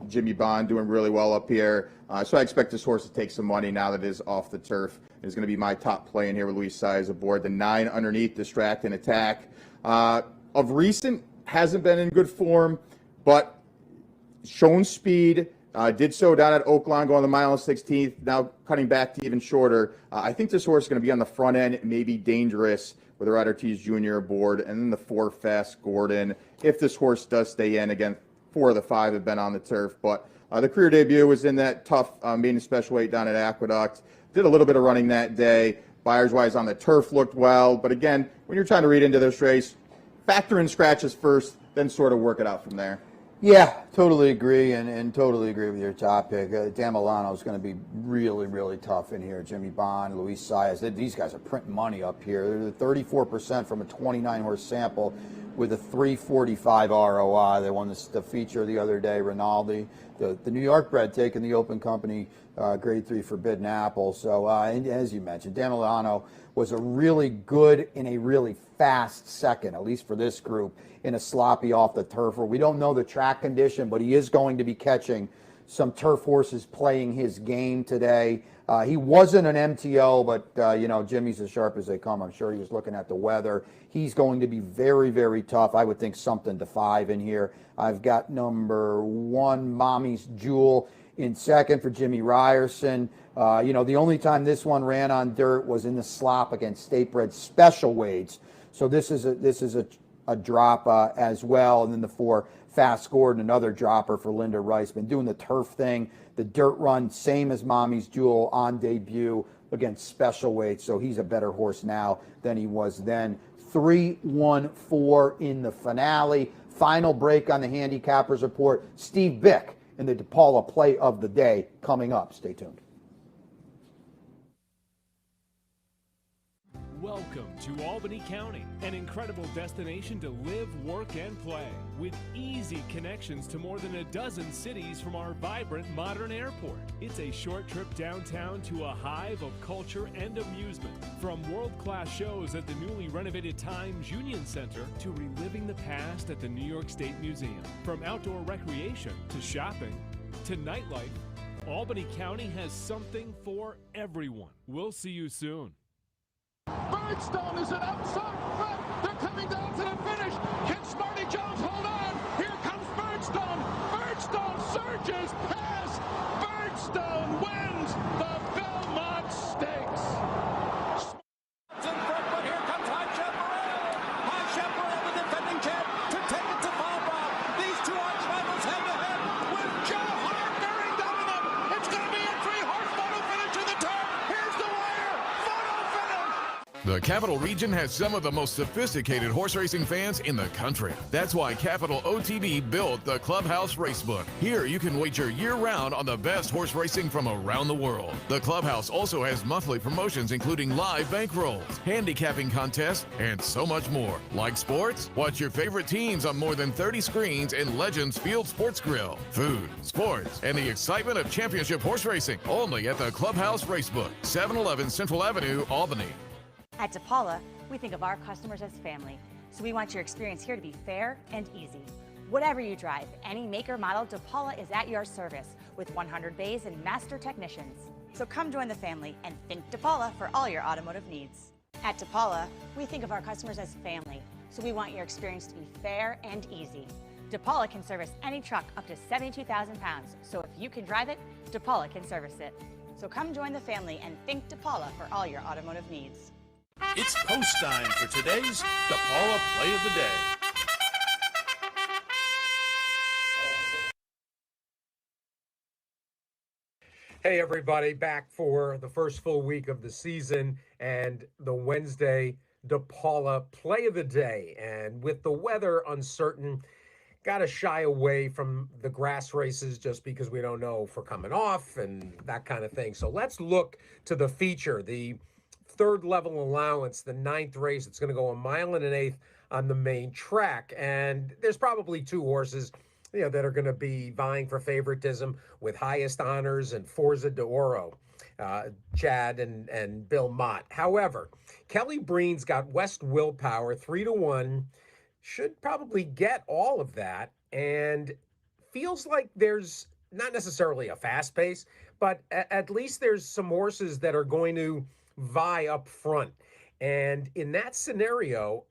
Jimmy Bond doing really well up here. So I expect this horse to take some money now that it is off the turf. It's going to be my top play in here with Luis Saez aboard. The 9 underneath, Distract and Attack. Of recent, hasn't been in good form, but shown speed. Did so down at Oaklawn, going the mile and 16th, now cutting back to even shorter. I think this horse is going to be on the front end, maybe dangerous with Ryder Ortiz Jr. aboard, and then the 4 Fast Gordon. If this horse does stay in, again, 4 of the 5 have been on the turf, but the career debut was in that tough maiden special weight down at Aqueduct. Did a little bit of running that day. Buyers-wise on the turf looked well, but again, when you're trying to read into this race, factor in scratches first, then sort of work it out from there. Yeah, totally agree, and totally agree with your top pick. Dan Milano is going to be really, really tough in here. Jimmy Bond, Luis Saez, these guys are printing money up here. They're 34% from a 29-horse sample with a 345 ROI. They won the feature the other day. Rinaldi, the New York bred, taking the Open Company Grade 3 Forbidden Apple. So, and as you mentioned, Dan Milano was a really good in a really fast second, at least for this group, in a sloppy off the turf where we don't know the track condition, but he is going to be catching some turf horses playing his game today. He wasn't an MTO, but, Jimmy's as sharp as they come. I'm sure he was looking at the weather. He's going to be very, very tough. I would think something to 5 in here. I've got number 1, Mommy's Jewel, in second for Jimmy Ryerson. The only time this one ran on dirt was in the slop against State Bred Special Weights. So this is a drop as well. And then the 4 Fast Scored, another dropper for Linda Rice. Been doing the turf thing, the dirt run, same as Mommy's Jewel on debut against Special Weights. So he's a better horse now than he was then. 3-1-4 in the finale. Final break on the Handicappers Report. Steve Bick in the DePaula Play of the Day coming up. Stay tuned. Welcome to Albany County, an incredible destination to live, work, and play, with easy connections to more than a dozen cities from our vibrant modern airport. It's a short trip downtown to a hive of culture and amusement, from world-class shows at the newly renovated Times Union Center to reliving the past at the New York State Museum. From outdoor recreation to shopping to nightlife, Albany County has something for everyone. We'll see you soon. Birdstone is an outside front. They're coming down to the finish. Can Smarty Jones hold on? Here comes Birdstone. Birdstone surges past. Birdstone wins the Belmont Stakes. In front, but here comes High Chaparral. High Chaparral, the defending champ, to take it to Paul Bob. These two arch rivals head to head with Joe Hart bearing down on them. It's going to be a 3-horse photo finish to the turn. Here's the wire. Photo finish. The Capital Region has some of the most sophisticated horse racing fans in the country. That's why Capital OTB built the Clubhouse Racebook. Here you can wager year-round on the best horse racing from around the world. The Clubhouse also has monthly promotions including live bankrolls, handicapping contests, and so much more. Like sports? Watch your favorite teams on more than 30 screens in Legends Field Sports Grill. Food, sports, and the excitement of championship horse racing. Only at the Clubhouse Racebook, 711 Central Avenue, Albany. At DePaula, we think of our customers as family, so we want your experience here to be fair and easy. Whatever you drive, any make or model, DePaula is at your service with 100 bays and master technicians. So come join the family and think DePaula for all your automotive needs. At DePaula, we think of our customers as family, so we want your experience to be fair and easy. DePaula can service any truck up to 72,000 pounds, so if you can drive it, DePaula can service it. So come join the family and think DePaula for all your automotive needs. It's post time for today's DePaula Play of the Day. Hey everybody, back for the first full week of the season and the Wednesday DePaula Play of the Day. And with the weather uncertain, got to shy away from the grass races just because we don't know if we're coming off and that kind of thing. So let's look to the feature, the third level allowance, the 9th race. It's going to go 1 1/8 miles on the main track. And there's probably 2 horses, that are going to be vying for favoritism with Highest Honors and Forza d'Oro, Chad and Bill Mott. However, Kelly Breen's got West Willpower 3-1, should probably get all of that, and feels like there's not necessarily a fast pace, but at least there's some horses that are going to vie up front. And in that scenario,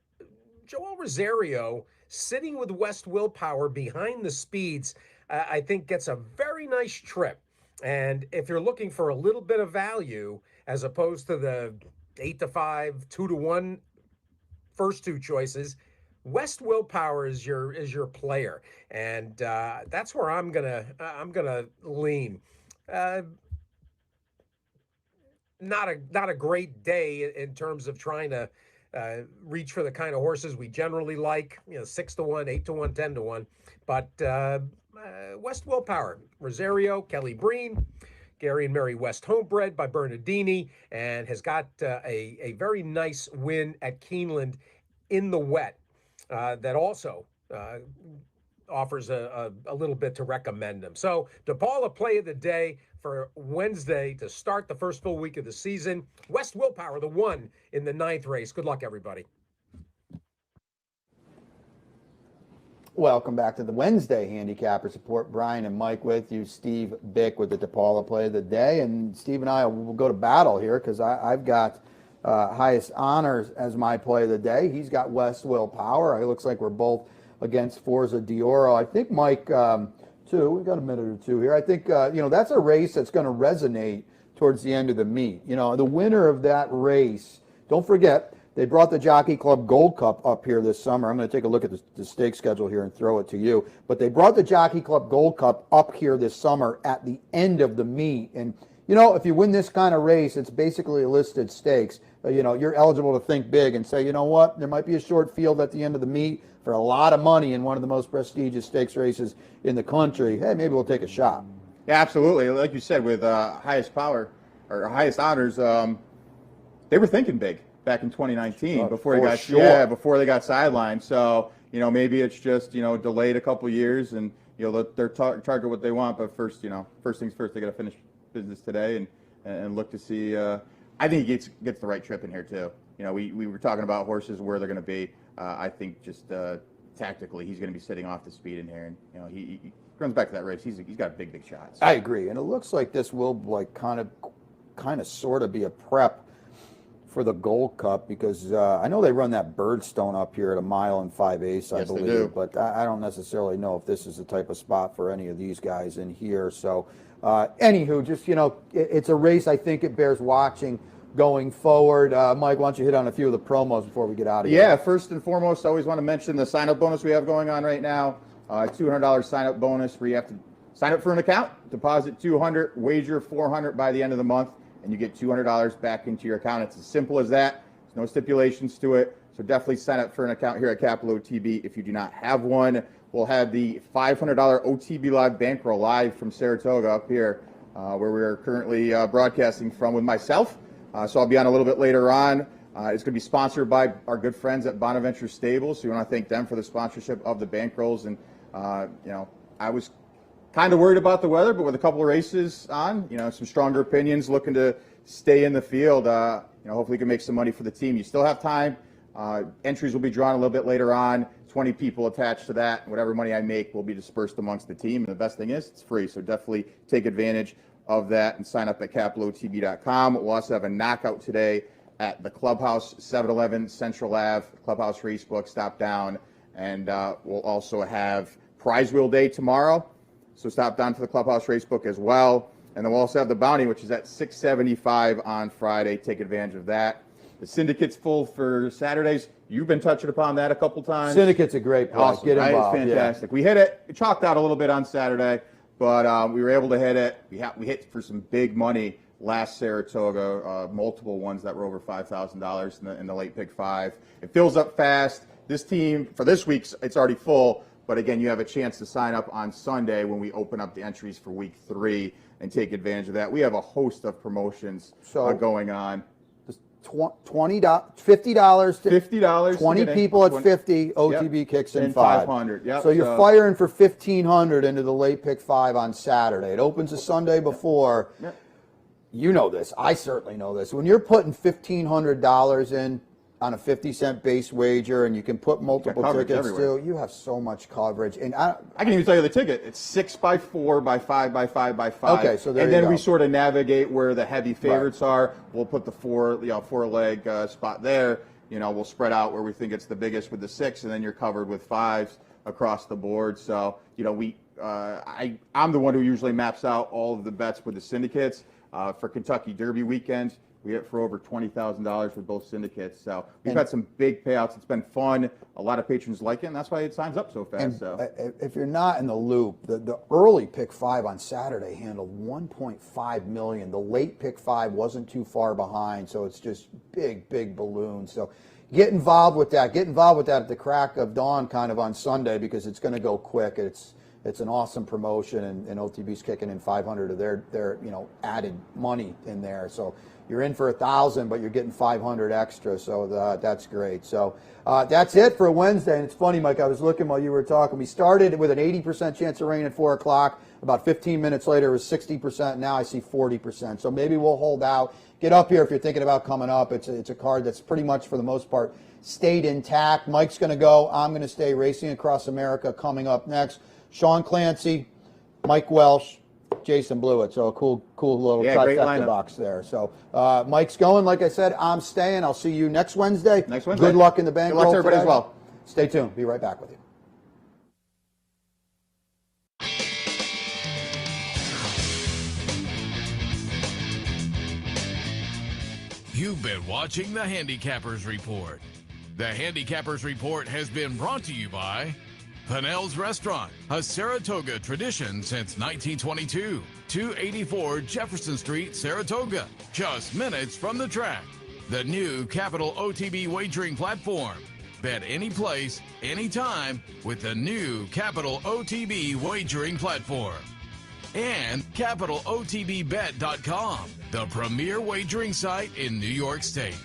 Joel Rosario sitting with West Willpower behind the speeds, I think gets a very nice trip. And if you're looking for a little bit of value, as opposed to the 8-5, 2-1 first 2 choices, West Willpower is your player, and that's where I'm gonna lean. Not a great day in terms of trying to reach for the kind of horses we generally like, 6-1, 8-1, 10-1. But West Willpower, Rosario, Kelly Breen, Gary and Mary West Homebred by Bernardini, and has got a very nice win at Keeneland in the wet that also offers a little bit to recommend them. So DePaula Play of the Day for Wednesday to start the first full week of the season. West Willpower, the 1 in the 9th race. Good luck, everybody. Welcome back to the Wednesday Handicapper Support. Brian and Mike with you. Steve Bick with the DePaula Play of the Day. And Steve and I will go to battle here because I've got Highest Honors as my play of the day. He's got West Willpower. It looks like we're both against Forza d'Oro. I think, Mike, two. We've got a minute or two here. I think, that's a race that's going to resonate towards the end of the meet. The winner of that race, don't forget, they brought the Jockey Club Gold Cup up here this summer. I'm going to take a look at the stake schedule here and throw it to you. But they brought the Jockey Club Gold Cup up here this summer at the end of the meet. And, if you win this kind of race, it's basically listed stakes. You're eligible to think big and say, you know what, there might be a short field at the end of the meet for a lot of money in one of the most prestigious stakes races in the country. Hey, maybe we'll take a shot. Yeah, absolutely. Like you said, with highest power or highest honors, they were thinking big back in 2019 before they got sidelined. So maybe it's just delayed a couple years and let their target what they want. But first things first, they got to finish business today and look to see. I think he gets the right trip in here too. We were talking about horses where they're going to be. I think just tactically he's going to be sitting off the speed in here, and he runs back to that race. He's got big shots. I agree, and it looks like this will kind of sort of be a prep for the Gold Cup, because I know they run that Birdstone up here at 1 mile and 5/8, I believe. They do. But I don't necessarily know if this is the type of spot for any of these guys in here. So, anywho, just it's a race. I think it bears watching going forward. Mike, why don't you hit on a few of the promos before we get out of here? Yeah, first and foremost, I always want to mention the sign-up bonus we have going on right now. $200 sign-up bonus where you have to sign up for an account, deposit $200, wager $400 by the end of the month, and you get $200 back into your account. It's as simple as that. There's no stipulations to it. So definitely sign up for an account here at Capital OTB if you do not have one. We'll have the $500 OTB Live bankroll live from Saratoga up here, where we are currently broadcasting from with myself. So I'll be on a little bit later on. It's going to be sponsored by our good friends at Bonaventure Stables. So we want to thank them for the sponsorship of the bankrolls. And, I was kind of worried about the weather, but with a couple of races on, some stronger opinions, looking to stay in the field, hopefully we can make some money for the team. You still have time. Entries will be drawn a little bit later on. 20 people attached to that. Whatever money I make will be dispersed amongst the team. And the best thing is it's free. So definitely take advantage of that and sign up at capitalotb.com. We'll also have a knockout today at the Clubhouse, 711 Central Ave, Clubhouse Racebook, stop down. And we'll also have Prize Wheel Day tomorrow. So stop down to the Clubhouse Racebook as well. And then we'll also have the Bounty, which is at $6.75 on Friday. Take advantage of that. The Syndicate's full for Saturdays. You've been touching upon that a couple times. Syndicate's a great place. Awesome, Get right? involved. It's fantastic. Yeah. We hit it. We chalked out a little bit on Saturday, but we were able to hit it. We hit for some big money last Saratoga, multiple ones that were over $5,000 in the late pick 5. It fills up fast. This team, for this week's, it's already full. But again, you have a chance to sign up on Sunday when we open up the entries for week 3 and take advantage of that. We have a host of promotions going on. $50. $50. 20 people at 50. OTB kicks in 500. Yep. So you're firing for $1,500 into the late pick 5 on Saturday. It opens a Sunday before. Yep. You know this. I certainly know this. When you're putting $1,500 in on a 50-cent base wager, and you can put multiple tickets too, you have so much coverage. And I can even tell you the ticket. It's 6x4 by 5x5 x 5. Okay, so there and you then go. we sort of navigate where the heavy favorites are. We'll put the four-leg spot there. We'll spread out where we think it's the biggest with the 6, and then you're covered with 5s across the board. So I'm the one who usually maps out all of the bets with the syndicates. For Kentucky Derby weekend, we hit for over $20,000 with both syndicates. So we've had some big payouts. It's been fun. A lot of patrons like it, and that's why it signs up so fast. If you're not in the loop, the early pick 5 on Saturday handled $1.5 million. The late pick 5 wasn't too far behind, so it's just big balloons. So get involved with that. Get involved with that at the crack of dawn kind of on Sunday, because it's going to go quick. It's an awesome promotion, and OTB's kicking in $500 of their added money in there. So you're in for $1,000, but you're getting $500 extra. So that's great. So that's it for Wednesday. And it's funny, Mike, I was looking while you were talking. We started with an 80% chance of rain at 4 o'clock. About 15 minutes later, it was 60%. Now I see 40%. So maybe we'll hold out. Get up here if you're thinking about coming up. It's a card that's pretty much, for the most part, stayed intact. Mike's going to go. I'm going to stay. Racing Across America coming up next. Sean Clancy, Mike Welsh, Jason Blewett. So a cool little trifecta box there. So Mike's going. Like I said, I'm staying. I'll see you next Wednesday. Good luck in the bankroll. Good luck to everybody as well. Stay tuned. Be right back with you. You've been watching the Handicappers Report. The Handicappers Report has been brought to you by Pinnell's Restaurant, a Saratoga tradition since 1922. 284 Jefferson Street, Saratoga, just minutes from the track. The new Capital OTB wagering platform. Bet any place, anytime with the new Capital OTB wagering platform. And CapitalOTBBet.com, the premier wagering site in New York State.